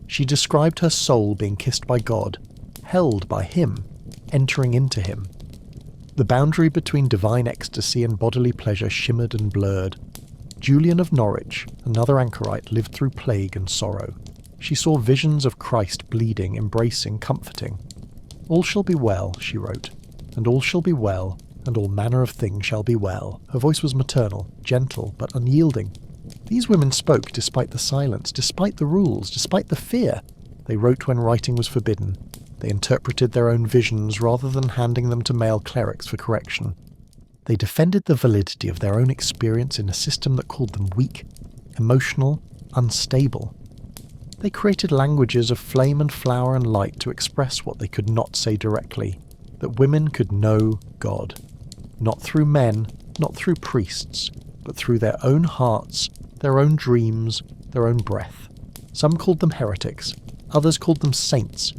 She described her soul being kissed by God, held by Him, entering into Him. The boundary between divine ecstasy and bodily pleasure shimmered and blurred. Julian of Norwich, another anchorite, lived through plague and sorrow. She saw visions of Christ bleeding, embracing, comforting. "All shall be well," she wrote, "and all shall be well, and all manner of things shall be well." Her voice was maternal, gentle, but unyielding. These women spoke despite the silence, despite the rules, despite the fear. They wrote when writing was forbidden. They interpreted their own visions rather than handing them to male clerics for correction. They defended the validity of their own experience in a system that called them weak, emotional, unstable. They created languages of flame and flower and light to express what they could not say directly, that women could know God. Not through men, not through priests, but through their own hearts, their own dreams, their own breath. Some called them heretics, others called them saints.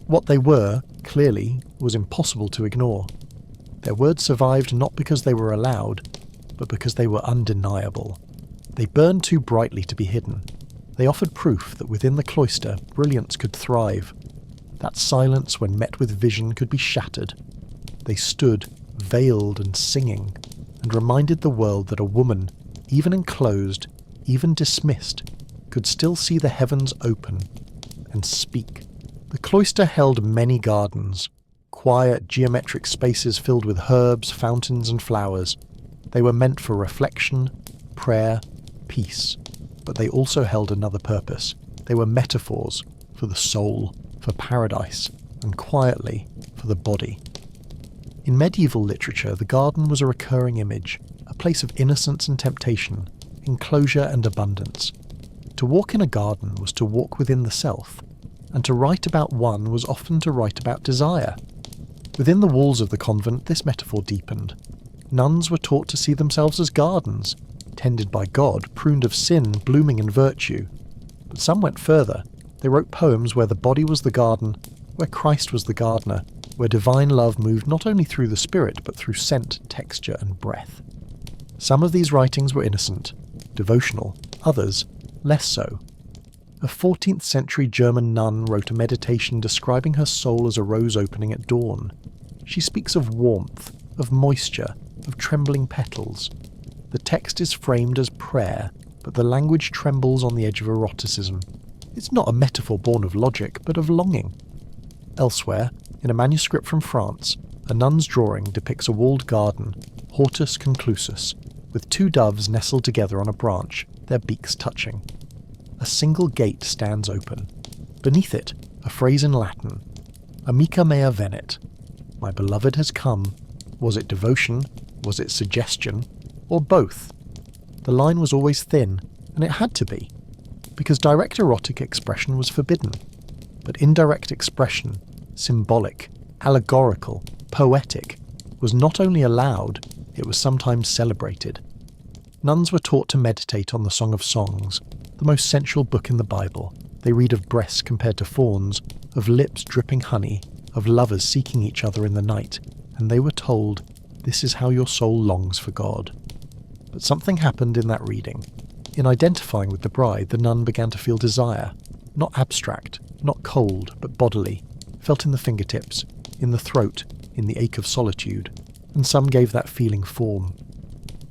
What they were, clearly, was impossible to ignore. Their words survived not because they were allowed, but because they were undeniable. They burned too brightly to be hidden. They offered proof that within the cloister, brilliance could thrive. That silence, when met with vision, could be shattered. They stood, veiled and singing, and reminded the world that a woman, even enclosed, even dismissed, could still see the heavens open and speak. The cloister held many gardens, quiet, geometric spaces filled with herbs, fountains and flowers. They were meant for reflection, prayer, peace. But they also held another purpose. They were metaphors for the soul, for paradise, and quietly, for the body. In medieval literature, the garden was a recurring image, a place of innocence and temptation, enclosure and abundance. To walk in a garden was to walk within the self, and to write about one was often to write about desire. Within the walls of the convent, this metaphor deepened. Nuns were taught to see themselves as gardens, tended by God, pruned of sin, blooming in virtue. But some went further. They wrote poems where the body was the garden, where Christ was the gardener, where divine love moved not only through the spirit, but through scent, texture, and breath. Some of these writings were innocent, devotional, others less so. A 14th century German nun wrote a meditation describing her soul as a rose opening at dawn. She speaks of warmth, of moisture, of trembling petals. The text is framed as prayer, but the language trembles on the edge of eroticism. It's not a metaphor born of logic, but of longing. Elsewhere, in a manuscript from France, a nun's drawing depicts a walled garden, hortus conclusus, with two doves nestled together on a branch, their beaks touching. A single gate stands open. Beneath it, a phrase in Latin, Amica mea venit. My beloved has come. Was it devotion? Was it suggestion? Or both? The line was always thin, and it had to be. because direct erotic expression was forbidden. But indirect expression, symbolic, allegorical, poetic, was not only allowed, it was sometimes celebrated. Nuns were taught to meditate on the Song of Songs, the most sensual book in the Bible. They read of breasts compared to fawns, of lips dripping honey, of lovers seeking each other in the night, and they were told, "This is how your soul longs for God." But something happened in that reading. In identifying with the bride, the nun began to feel desire, not abstract, not cold, but bodily, felt in the fingertips, in the throat, in the ache of solitude, and some gave that feeling form.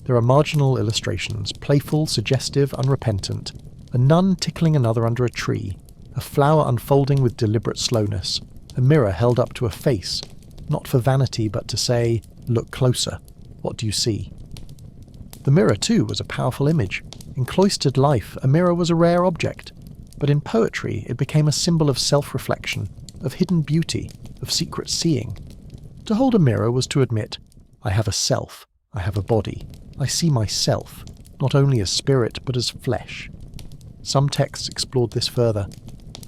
There are marginal illustrations, playful, suggestive, unrepentant, a nun tickling another under a tree, a flower unfolding with deliberate slowness, a mirror held up to a face, not for vanity but to say, "Look closer, what do you see?" The mirror, too, was a powerful image. In cloistered life, a mirror was a rare object, but in poetry it became a symbol of self-reflection, of hidden beauty, of secret seeing. To hold a mirror was to admit, I have a self, I have a body, I see myself, not only as spirit but as flesh. Some texts explored this further.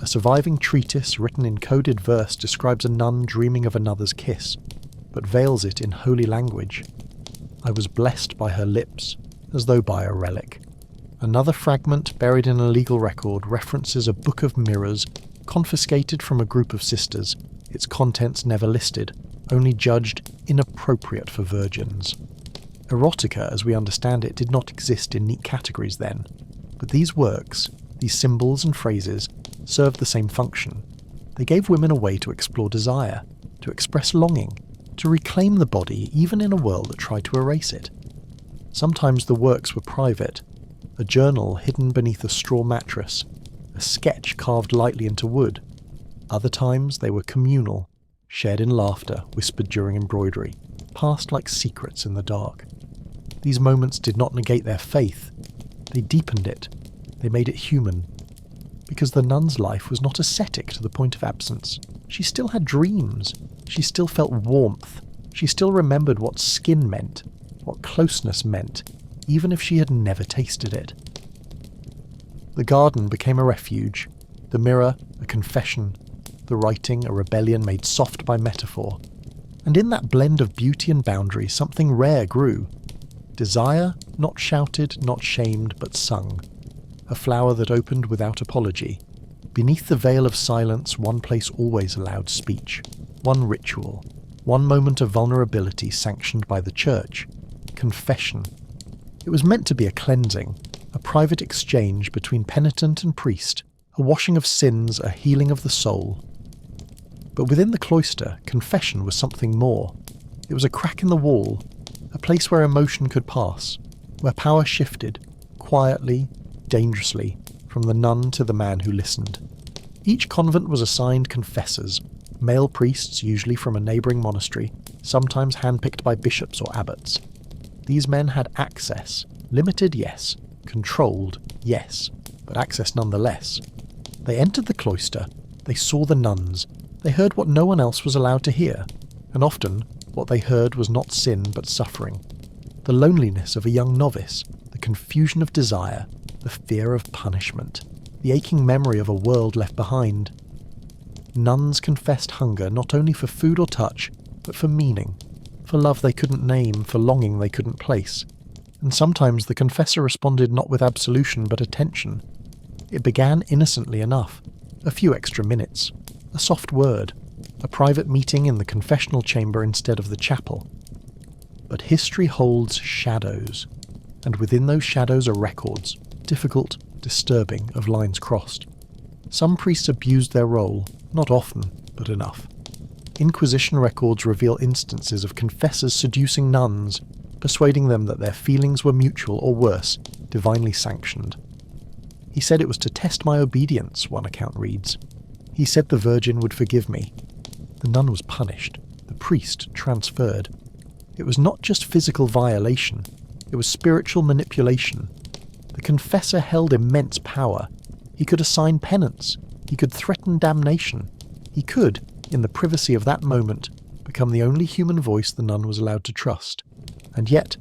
A surviving treatise written in coded verse describes a nun dreaming of another's kiss, but veils it in holy language. I was blessed by her lips, as though by a relic. Another fragment buried in a legal record references a book of mirrors confiscated from a group of sisters, its contents never listed, only judged inappropriate for virgins. Erotica, as we understand it, did not exist in neat categories then, but these works, these symbols and phrases, served the same function. They gave women a way to explore desire, to express longing, to reclaim the body even in a world that tried to erase it. Sometimes the works were private, a journal hidden beneath a straw mattress, a sketch carved lightly into wood. Other times they were communal, shared in laughter, whispered during embroidery, passed like secrets in the dark. These moments did not negate their faith, they deepened it, they made it human. Because the nun's life was not ascetic to the point of absence. She still had dreams, she still felt warmth, she still remembered what skin meant, what closeness meant, even if she had never tasted it. The garden became a refuge, the mirror a confession, the writing a rebellion made soft by metaphor. And in that blend of beauty and boundary something rare grew. Desire, not shouted, not shamed, but sung. A flower that opened without apology. Beneath the veil of silence, one place always allowed speech. One ritual. One moment of vulnerability sanctioned by the church. Confession. It was meant to be a cleansing, a private exchange between penitent and priest, a washing of sins, a healing of the soul. But within the cloister, confession was something more. It was a crack in the wall, a place where emotion could pass, where power shifted, quietly, dangerously, from the nun to the man who listened. Each convent was assigned confessors, male priests usually from a neighbouring monastery, sometimes handpicked by bishops or abbots. These men had access, limited yes, controlled yes, but access nonetheless. They entered the cloister, they saw the nuns, they heard what no one else was allowed to hear, and often what they heard was not sin but suffering. The loneliness of a young novice, the confusion of desire, the fear of punishment, the aching memory of a world left behind. Nuns confessed hunger not only for food or touch, but for meaning, for love they couldn't name, for longing they couldn't place. And sometimes the confessor responded not with absolution but attention. It began innocently enough, a few extra minutes, a soft word, a private meeting in the confessional chamber instead of the chapel. But history holds shadows, and within those shadows are records, difficult, disturbing, of lines crossed. Some priests abused their role, not often, but enough. Inquisition records reveal instances of confessors seducing nuns, persuading them that their feelings were mutual or worse, divinely sanctioned. He said it was to test my obedience, one account reads. He said the Virgin would forgive me. The nun was punished, the priest transferred. It was not just physical violation, it was spiritual manipulation. The confessor held immense power. He could assign penance, he could threaten damnation. He could, in the privacy of that moment, become the only human voice the nun was allowed to trust. And yet,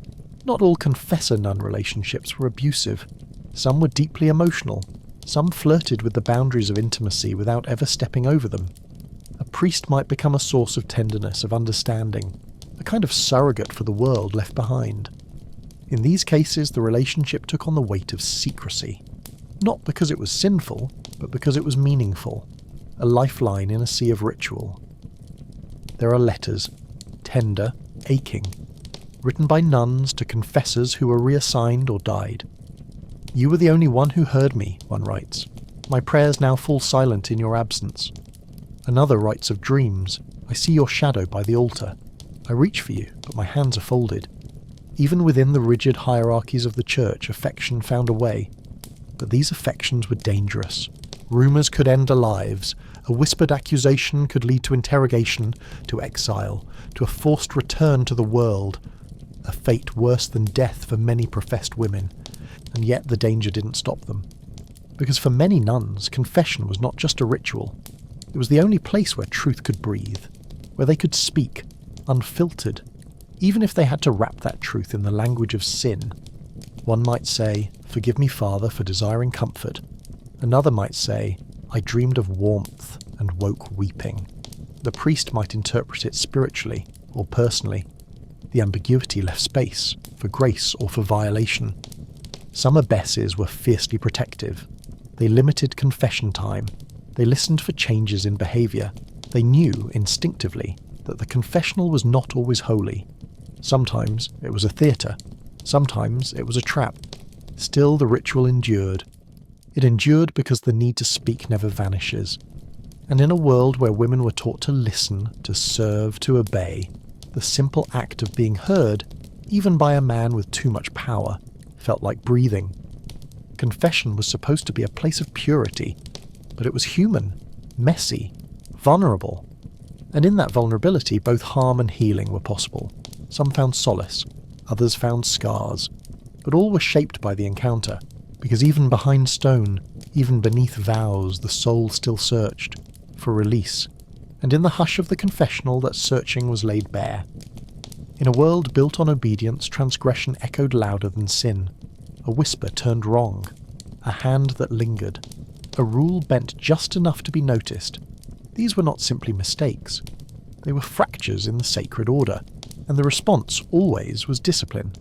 not all confessor-nun relationships were abusive. Some were deeply emotional, Some flirted with the boundaries of intimacy without ever stepping over them. A priest might become a source of tenderness, of understanding, a kind of surrogate for the world left behind. In these cases, the relationship took on the weight of secrecy, not because it was sinful, but because it was meaningful, a lifeline in a sea of ritual. There are letters, tender, aching, written by nuns to confessors who were reassigned or died. "You were the only one who heard me," one writes. "My prayers now fall silent in your absence." Another writes of dreams. "I see your shadow by the altar. I reach for you, but my hands are folded." Even within the rigid hierarchies of the church, affection found a way. But these affections were dangerous. Rumours could end our lives. A whispered accusation could lead to interrogation, to exile, to a forced return to the world. A fate worse than death for many professed women. And yet the danger didn't stop them. Because for many nuns, confession was not just a ritual. It was the only place where truth could breathe, where they could speak, unfiltered, even if they had to wrap that truth in the language of sin. One might say, "Forgive me, Father, for desiring comfort." Another might say, "I dreamed of warmth and woke weeping." The priest might interpret it spiritually or personally. The ambiguity left space for grace or for violation. Some abbesses were fiercely protective. They limited confession time. They listened for changes in behaviour. They knew, instinctively, that the confessional was not always holy. Sometimes it was a theatre. Sometimes it was a trap. Still, the ritual endured. It endured because the need to speak never vanishes. And in a world where women were taught to listen, to serve, to obey, the simple act of being heard, even by a man with too much power, felt like breathing. Confession was supposed to be a place of purity, but it was human, messy, vulnerable. And in that vulnerability, both harm and healing were possible. Some found solace, others found scars, but all were shaped by the encounter, because even behind stone, even beneath vows, the soul still searched for release. And in the hush of the confessional, that searching was laid bare. In a world built on obedience, transgression echoed louder than sin. A whisper turned wrong, a hand that lingered, a rule bent just enough to be noticed. These were not simply mistakes. They were fractures in the sacred order, and the response always was discipline.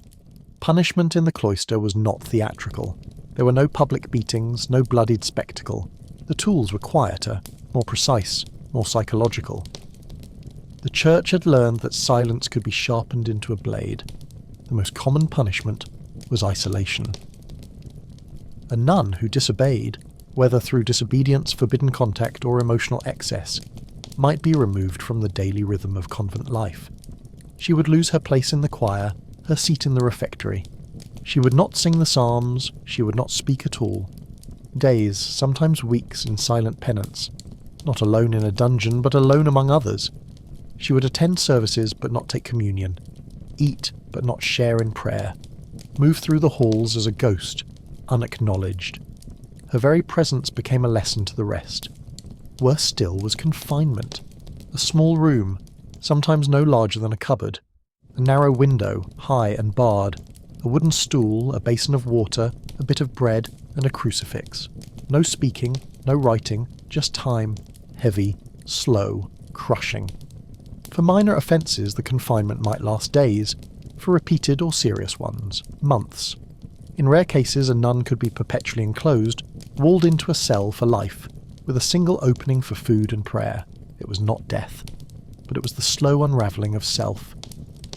Punishment in the cloister was not theatrical. There were no public beatings, no bloodied spectacle. The tools were quieter, more precise, more psychological. The church had learned that silence could be sharpened into a blade. The most common punishment was isolation. A nun who disobeyed, whether through disobedience, forbidden contact, or emotional excess, might be removed from the daily rhythm of convent life. She would lose her place in the choir, her seat in the refectory. She would not sing the psalms, she would not speak at all. Days, sometimes weeks, in silent penance. Not alone in a dungeon, but alone among others. She would attend services, but not take communion. Eat, but not share in prayer. Move through the halls as a ghost, unacknowledged. Her very presence became a lesson to the rest. Worse still was confinement. A small room, sometimes no larger than a cupboard. A narrow window, high and barred. A wooden stool, a basin of water, a bit of bread, and a crucifix. No speaking, no writing, just time, heavy, slow, crushing. For minor offences, the confinement might last days. For repeated or serious ones, months. In rare cases, a nun could be perpetually enclosed, walled into a cell for life, with a single opening for food and prayer. It was not death, but it was the slow unravelling of self.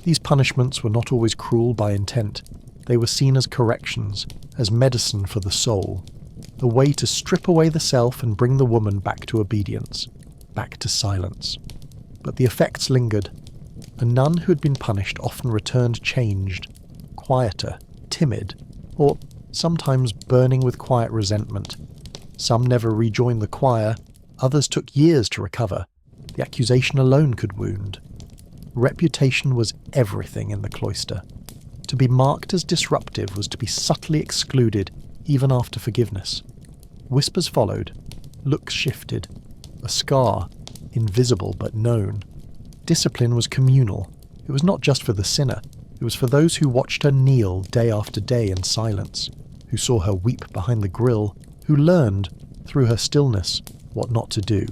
These punishments were not always cruel by intent. They were seen as corrections, as medicine for the soul, a way to strip away the self and bring the woman back to obedience, back to silence. But the effects lingered. A nun who had been punished often returned changed, quieter, timid, or sometimes burning with quiet resentment. Some never rejoined the choir, others took years to recover. The accusation alone could wound. Reputation was everything in the cloister. To be marked as disruptive was to be subtly excluded, even after forgiveness. Whispers followed, looks shifted, a scar, invisible but known. Discipline was communal. It was not just for the sinner. It was for those who watched her kneel day after day in silence, who saw her weep behind the grill, who learned, through her stillness, what not to do.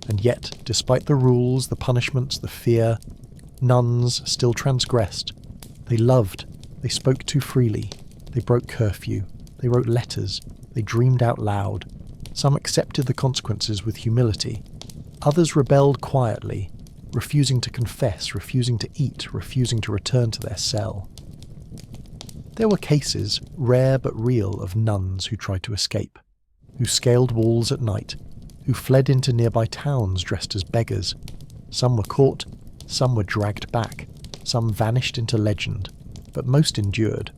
And yet, despite the rules, the punishments, the fear, nuns still transgressed. They loved, they spoke too freely, they broke curfew, they wrote letters, they dreamed out loud. Some accepted the consequences with humility. Others rebelled quietly, refusing to confess, refusing to eat, refusing to return to their cell. There were cases, rare but real, of nuns who tried to escape, who scaled walls at night, who fled into nearby towns dressed as beggars. Some were caught, some were dragged back, some vanished into legend, but most endured.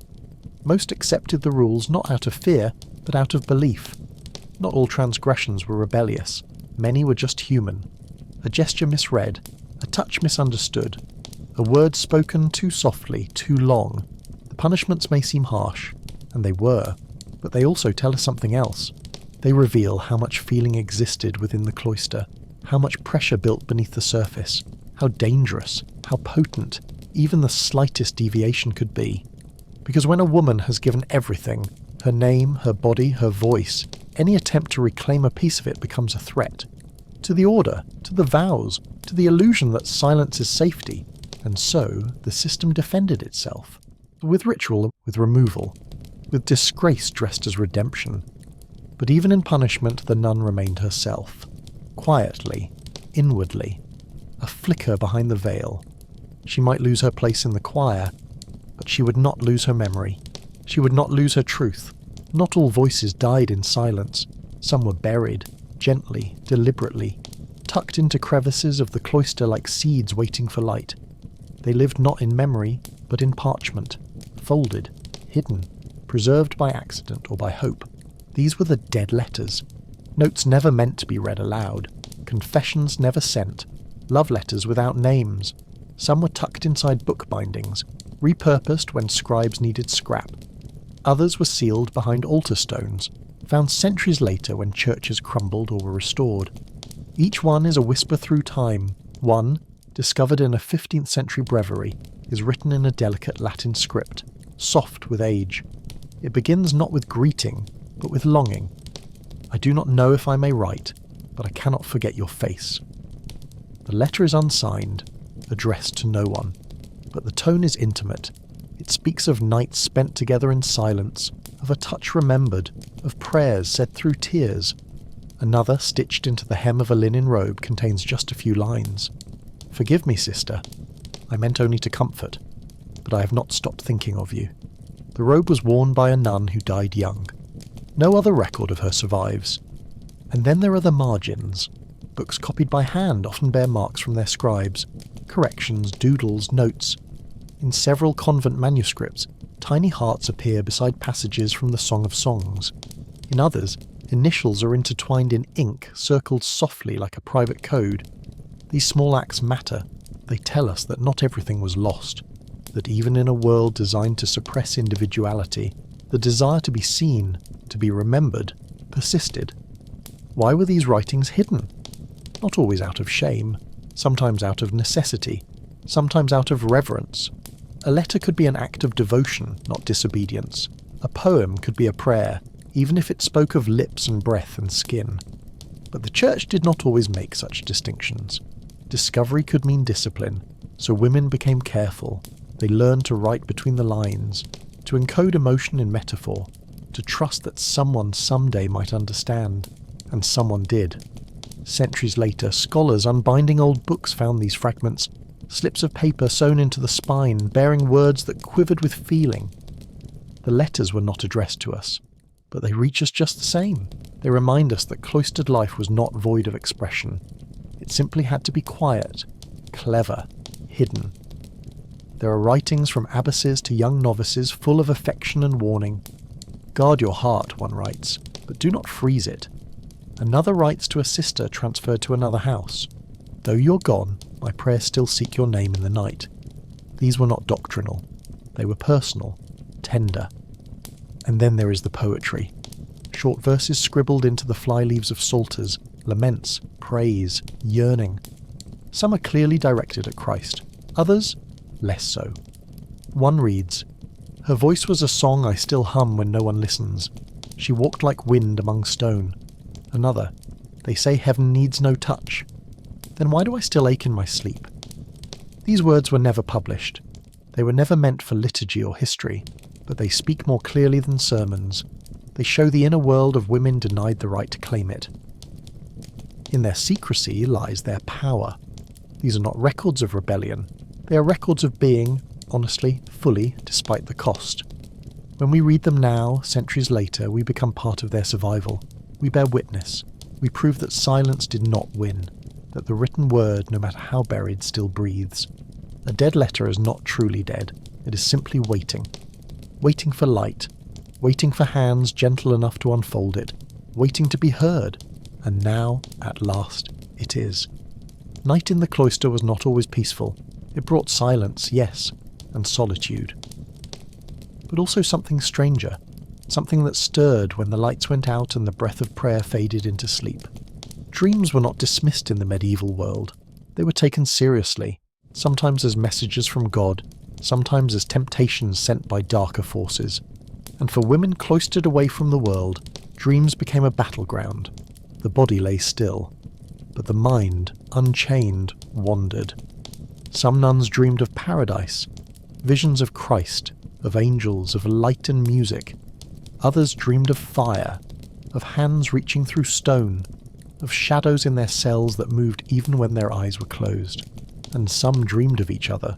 Most accepted the rules not out of fear, but out of belief. Not all transgressions were rebellious. Many were just human. A gesture misread, a touch misunderstood, a word spoken too softly, too long. The punishments may seem harsh, and they were, but they also tell us something else. They reveal how much feeling existed within the cloister, how much pressure built beneath the surface, how dangerous, how potent even the slightest deviation could be. Because when a woman has given everything, her name, her body, her voice, any attempt to reclaim a piece of it becomes a threat. To the order, to the vows, to the illusion that silence is safety. And so, the system defended itself. With ritual, with removal, with disgrace dressed as redemption. But even in punishment, the nun remained herself. Quietly, inwardly. A flicker behind the veil. She might lose her place in the choir, but she would not lose her memory. She would not lose her truth. Not all voices died in silence. Some were buried, gently, deliberately, tucked into crevices of the cloister like seeds waiting for light. They lived not in memory, but in parchment, folded, hidden, preserved by accident or by hope. These were the dead letters. Notes never meant to be read aloud. Confessions never sent. Love letters without names. Some were tucked inside book bindings, repurposed when scribes needed scrap. Others were sealed behind altar stones, found centuries later when churches crumbled or were restored. Each one is a whisper through time. One, discovered in a 15th century breviary, is written in a delicate Latin script, soft with age. It begins not with greeting, but with longing. I do not know if I may write, but I cannot forget your face. The letter is unsigned, addressed to no one, but the tone is intimate. It speaks of nights spent together in silence, of a touch remembered, of prayers said through tears. Another, stitched into the hem of a linen robe, contains just a few lines. Forgive me, sister. I meant only to comfort, but I have not stopped thinking of you. The robe was worn by a nun who died young. No other record of her survives. And then there are the margins. Books copied by hand often bear marks from their scribes, corrections, doodles, notes. In several convent manuscripts, tiny hearts appear beside passages from the Song of Songs. In others, initials are intertwined in ink, circled softly like a private code. These small acts matter. They tell us that not everything was lost, that even in a world designed to suppress individuality, the desire to be seen, to be remembered, persisted. Why were these writings hidden? Not always out of shame, sometimes out of necessity, sometimes out of reverence. A letter could be an act of devotion, not disobedience. A poem could be a prayer, even if it spoke of lips and breath and skin. But the church did not always make such distinctions. Discovery could mean discipline, so women became careful. They learned to write between the lines, to encode emotion in metaphor, to trust that someone someday might understand. And someone did. Centuries later, scholars unbinding old books found these fragments, slips of paper sewn into the spine, bearing words that quivered with feeling. The letters were not addressed to us, but they reach us just the same. They remind us that cloistered life was not void of expression. It simply had to be quiet, clever, hidden. There are writings from abbesses to young novices full of affection and warning. Guard your heart, one writes, but do not freeze it. Another writes to a sister transferred to another house. Though you're gone, my prayers still seek your name in the night. These were not doctrinal. They were personal, tender. And then there is the poetry. Short verses scribbled into the fly-leaves of psalters, laments, praise, yearning. Some are clearly directed at Christ, others less so. One reads, "Her voice was a song I still hum when no one listens. She walked like wind among stone. Another, they say heaven needs no touch. Then why do I still ache in my sleep? These words were never published. They were never meant for liturgy or history, but they speak more clearly than sermons. They show the inner world of women denied the right to claim it. In their secrecy lies their power. These are not records of rebellion. They are records of being, honestly, fully, despite the cost. When we read them now, centuries later, we become part of their survival. We bear witness. We prove that silence did not win, that the written word, no matter how buried, still breathes. A dead letter is not truly dead. It is simply waiting. Waiting for light. Waiting for hands gentle enough to unfold it. Waiting to be heard. And now, at last, it is. Night in the cloister was not always peaceful. It brought silence, yes, and solitude. But also something stranger. Something that stirred when the lights went out and the breath of prayer faded into sleep. Dreams were not dismissed in the medieval world. They were taken seriously, sometimes as messages from God, sometimes as temptations sent by darker forces. And for women cloistered away from the world, dreams became a battleground. The body lay still, but the mind, unchained, wandered. Some nuns dreamed of paradise, visions of Christ, of angels, of light and music. Others dreamed of fire, of hands reaching through stone, of shadows in their cells that moved even when their eyes were closed. And some dreamed of each other.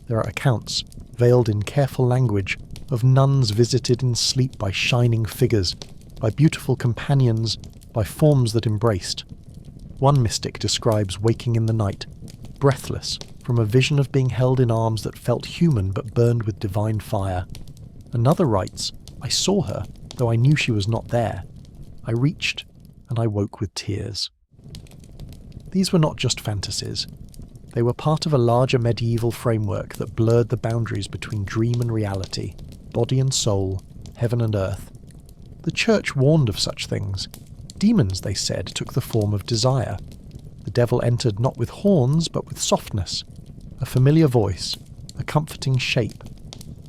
There are accounts, veiled in careful language, of nuns visited in sleep by shining figures, by beautiful companions, by forms that embraced. One mystic describes waking in the night, breathless, from a vision of being held in arms that felt human but burned with divine fire. Another writes, I saw her, though I knew she was not there. I reached, and I woke with tears. These were not just fantasies. They were part of a larger medieval framework that blurred the boundaries between dream and reality, body and soul, heaven and earth. The church warned of such things. Demons, they said, took the form of desire. The devil entered not with horns, but with softness, a familiar voice, a comforting shape.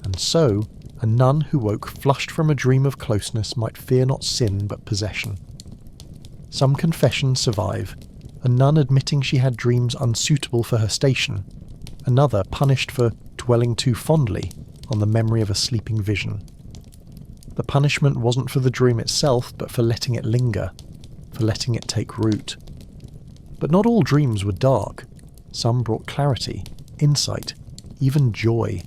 And so, a nun who woke flushed from a dream of closeness might fear not sin, but possession. Some confessions survive, a nun admitting she had dreams unsuitable for her station, another punished for dwelling too fondly on the memory of a sleeping vision. The punishment wasn't for the dream itself, but for letting it linger, for letting it take root. But not all dreams were dark. Some brought clarity, insight, even joy.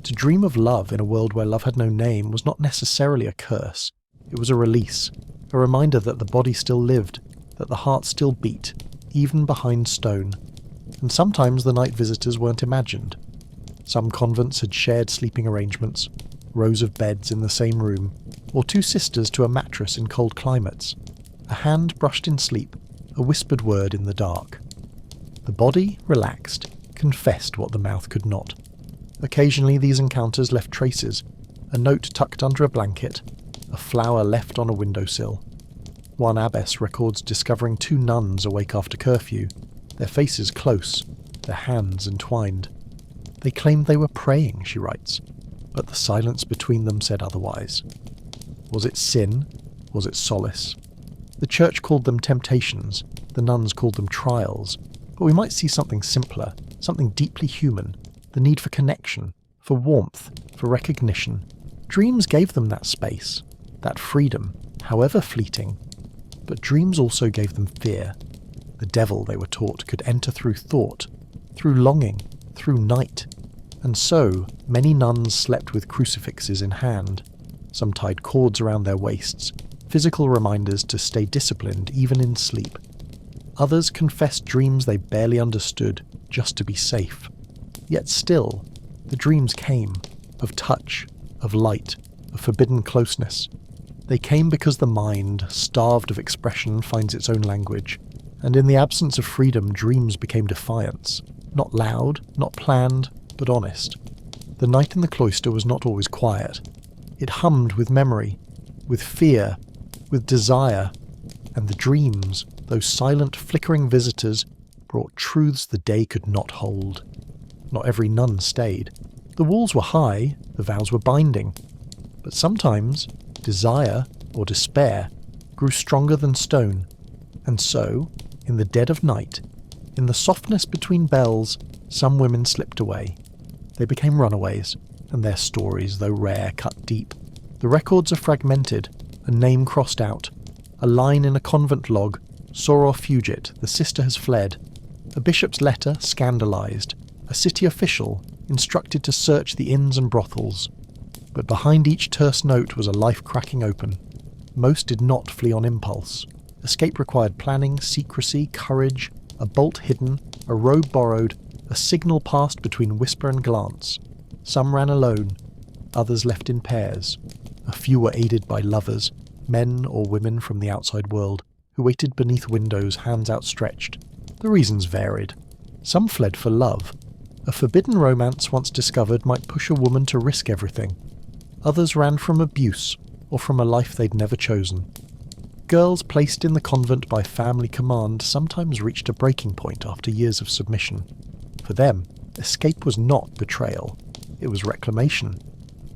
To dream of love in a world where love had no name was not necessarily a curse. It was a release, a reminder that the body still lived, that the heart still beat, even behind stone. And sometimes the night visitors weren't imagined. Some convents had shared sleeping arrangements, rows of beds in the same room, or two sisters to a mattress in cold climates. A hand brushed in sleep, a whispered word in the dark. The body, relaxed, confessed what the mouth could not. Occasionally these encounters left traces, a note tucked under a blanket, a flower left on a windowsill. One abbess records discovering two nuns awake after curfew, their faces close, their hands entwined. They claimed they were praying, she writes, but the silence between them said otherwise. Was it sin? Was it solace? The church called them temptations, the nuns called them trials, but we might see something simpler, something deeply human, the need for connection, for warmth, for recognition. Dreams gave them that space, that freedom, however fleeting. But dreams also gave them fear. The devil, they were taught, could enter through thought, through longing, through night. And so, many nuns slept with crucifixes in hand. Some tied cords around their waists, physical reminders to stay disciplined even in sleep. Others confessed dreams they barely understood, just to be safe. Yet still, the dreams came, of touch, of light, of forbidden closeness. They came because the mind, starved of expression, finds its own language, and in the absence of freedom, dreams became defiance. Not loud, not planned, but honest. The night in the cloister was not always quiet. It hummed with memory, with fear, with desire, and the dreams, those silent, flickering visitors, brought truths the day could not hold. Not every nun stayed. The walls were high, the vows were binding, but sometimes desire, or despair, grew stronger than stone, and so, in the dead of night, in the softness between bells, some women slipped away. They became runaways, and their stories, though rare, cut deep. The records are fragmented, a name crossed out, a line in a convent log, soror fugit, the sister has fled, a bishop's letter scandalised, a city official instructed to search the inns and brothels. But behind each terse note was a life cracking open. Most did not flee on impulse. Escape required planning, secrecy, courage, a bolt hidden, a robe borrowed, a signal passed between whisper and glance. Some ran alone, others left in pairs. A few were aided by lovers, men or women from the outside world, who waited beneath windows, hands outstretched. The reasons varied. Some fled for love. A forbidden romance once discovered might push a woman to risk everything. Others ran from abuse, or from a life they'd never chosen. Girls placed in the convent by family command sometimes reached a breaking point after years of submission. For them, escape was not betrayal, it was reclamation.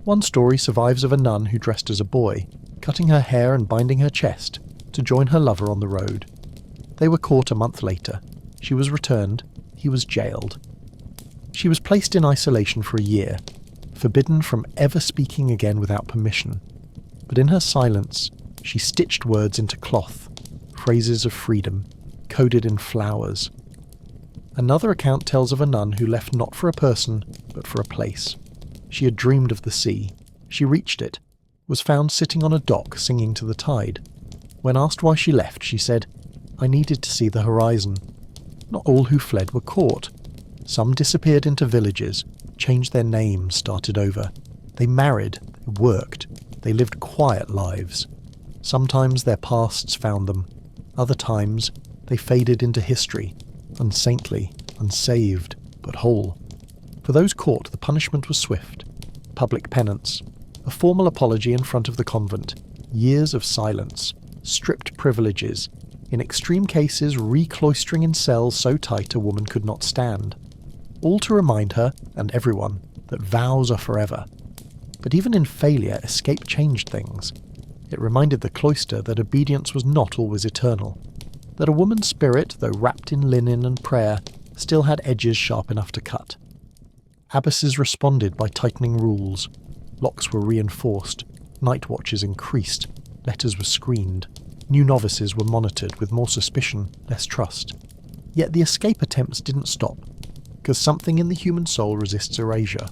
One story survives of a nun who dressed as a boy, cutting her hair and binding her chest, to join her lover on the road. They were caught a month later. She was returned, he was jailed. She was placed in isolation for a year, forbidden from ever speaking again without permission. But in her silence, she stitched words into cloth, phrases of freedom, coded in flowers. Another account tells of a nun who left not for a person, but for a place. She had dreamed of the sea. She reached it, was found sitting on a dock singing to the tide. When asked why she left, she said, "I needed to see the horizon." Not all who fled were caught. Some disappeared into villages, changed their names, started over. They married, they worked, they lived quiet lives. Sometimes their pasts found them. Other times, they faded into history, unsaintly, unsaved, but whole. For those caught, the punishment was swift. Public penance, a formal apology in front of the convent, years of silence, stripped privileges, in extreme cases recloistering in cells so tight a woman could not stand. All to remind her, and everyone, that vows are forever. But even in failure, escape changed things. It reminded the cloister that obedience was not always eternal, that a woman's spirit, though wrapped in linen and prayer, still had edges sharp enough to cut. Abbesses responded by tightening rules. Locks were reinforced, night watches increased, letters were screened, new novices were monitored with more suspicion, less trust. Yet the escape attempts didn't stop, because something in the human soul resists erasure.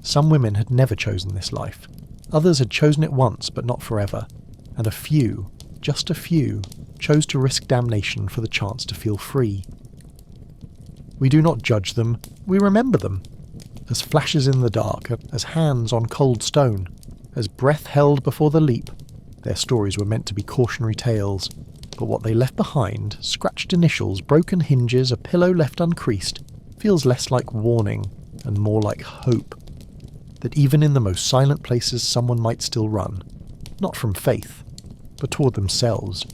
Some women had never chosen this life. Others had chosen it once, but not forever. And a few, just a few, chose to risk damnation for the chance to feel free. We do not judge them, we remember them. As flashes in the dark, as hands on cold stone, as breath held before the leap. Their stories were meant to be cautionary tales, but what they left behind, scratched initials, broken hinges, a pillow left uncreased, feels less like warning and more like hope. That even in the most silent places someone might still run, not from faith, but toward themselves.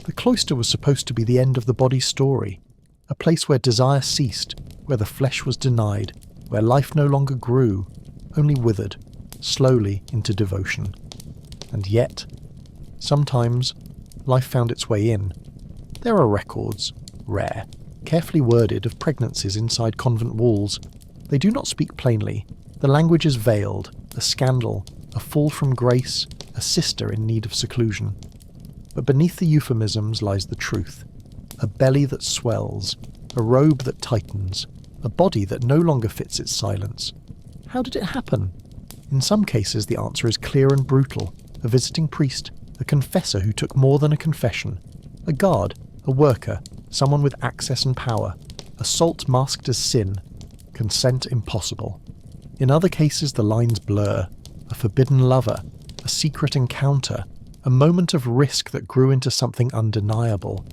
The cloister was supposed to be the end of the body's story, a place where desire ceased, where the flesh was denied, where life no longer grew, only withered, slowly into devotion. And yet, sometimes, life found its way in. There are records, rare, carefully worded, of pregnancies inside convent walls. They do not speak plainly. The language is veiled, a scandal, a fall from grace, a sister in need of seclusion. But beneath the euphemisms lies the truth. A belly that swells, a robe that tightens, a body that no longer fits its silence. How did it happen? In some cases the answer is clear and brutal. A visiting priest, a confessor who took more than a confession, a guard, a worker, someone with access and power, assault masked as sin, consent impossible. In other cases the lines blur, a forbidden lover, a secret encounter, a moment of risk that grew into something undeniable.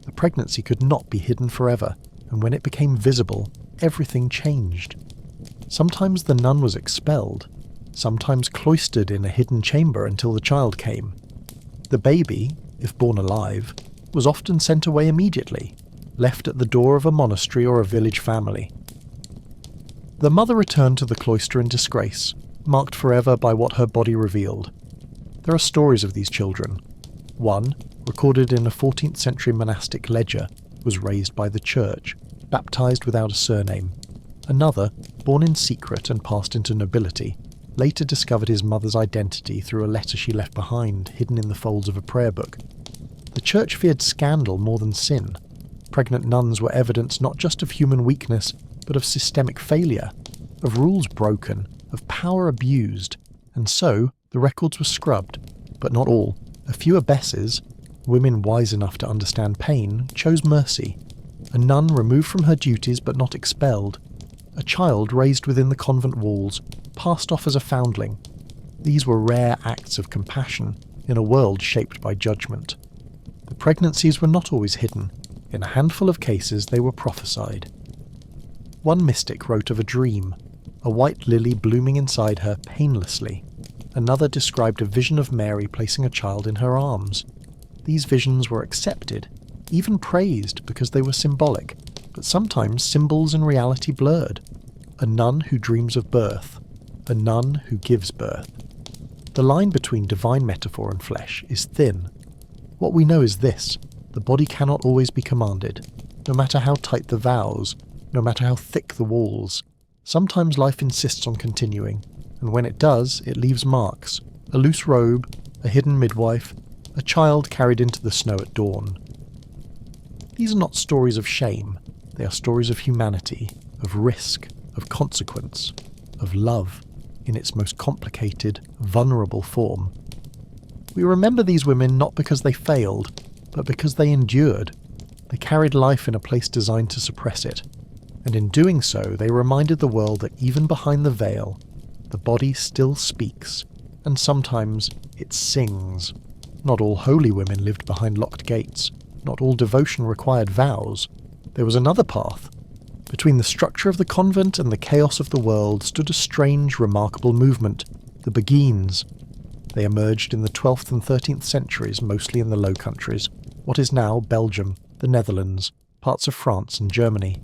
The pregnancy could not be hidden forever, and when it became visible, everything changed. Sometimes the nun was expelled, sometimes cloistered in a hidden chamber until the child came. The baby, if born alive, was often sent away immediately, left at the door of a monastery or a village family. The mother returned to the cloister in disgrace, marked forever by what her body revealed. There are stories of these children. One, recorded in a 14th century monastic ledger, was raised by the church, baptised without a surname. Another, born in secret and passed into nobility, later discovered his mother's identity through a letter she left behind, hidden in the folds of a prayer book. The church feared scandal more than sin. Pregnant nuns were evidence not just of human weakness, but of systemic failure, of rules broken, of power abused, and so the records were scrubbed, but not all. A few abbesses, women wise enough to understand pain, chose mercy. A nun removed from her duties but not expelled. A child raised within the convent walls, passed off as a foundling. These were rare acts of compassion in a world shaped by judgment. The pregnancies were not always hidden. In a handful of cases they were prophesied. One mystic wrote of a dream, a white lily blooming inside her painlessly. Another described a vision of Mary placing a child in her arms. These visions were accepted, even praised because they were symbolic, but sometimes symbols and reality blurred. A nun who dreams of birth, a nun who gives birth. The line between divine metaphor and flesh is thin. What we know is this: the body cannot always be commanded, no matter how tight the vows, no matter how thick the walls. Sometimes life insists on continuing, and when it does, it leaves marks: a loose robe, a hidden midwife, a child carried into the snow at dawn. These are not stories of shame, they are stories of humanity, of risk, of consequence, of love, in its most complicated, vulnerable form. We remember these women not because they failed, but because they endured. They carried life in a place designed to suppress it, and in doing so they reminded the world that even behind the veil, the body still speaks, and sometimes it sings. Not all holy women lived behind locked gates. Not all devotion required vows. There was another path. Between the structure of the convent and the chaos of the world stood a strange, remarkable movement, the Beguines. They emerged in the 12th and 13th centuries, mostly in the Low Countries, what is now Belgium, the Netherlands, parts of France and Germany.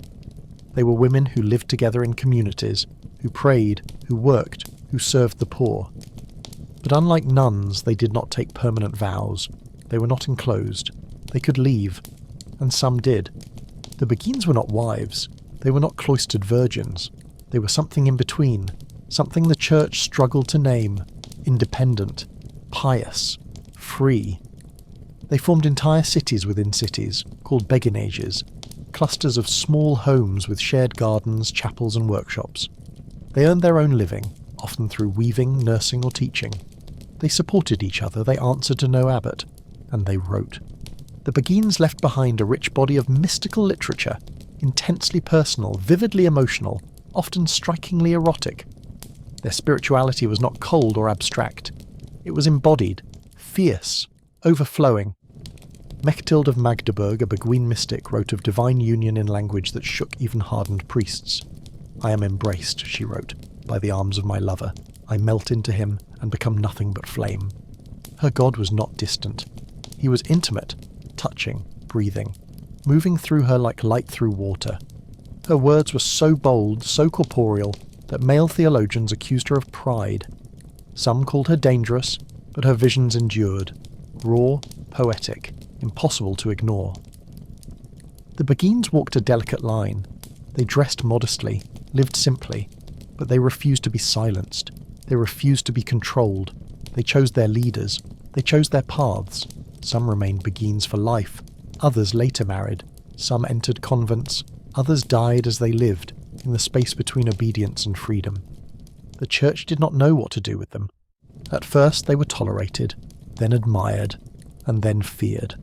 They were women who lived together in communities, who prayed, who worked, who served the poor. But unlike nuns, they did not take permanent vows. They were not enclosed. They could leave, and some did. The Beguines were not wives. They were not cloistered virgins. They were something in between, something the church struggled to name: independent, pious, free. They formed entire cities within cities, called beguinages, clusters of small homes with shared gardens, chapels and workshops. They earned their own living, often through weaving, nursing or teaching. They supported each other, they answered to no abbot, and they wrote. The Beguines left behind a rich body of mystical literature, intensely personal, vividly emotional, often strikingly erotic. Their spirituality was not cold or abstract. It was embodied, fierce, overflowing. Mechtild of Magdeburg, a Beguine mystic, wrote of divine union in language that shook even hardened priests. "I am embraced," she wrote, "by the arms of my lover. I melt into him and become nothing but flame." Her God was not distant. He was intimate, touching, breathing, moving through her like light through water. Her words were so bold, so corporeal, that male theologians accused her of pride. Some called her dangerous, but her visions endured, raw, poetic, impossible to ignore. The Beguines walked a delicate line. They dressed modestly, lived simply, but they refused to be silenced. They refused to be controlled. They chose their leaders. They chose their paths. Some remained Beguines for life. Others later married. Some entered convents. Others died as they lived, in the space between obedience and freedom. The church did not know what to do with them. At first they were tolerated, then admired, and then feared.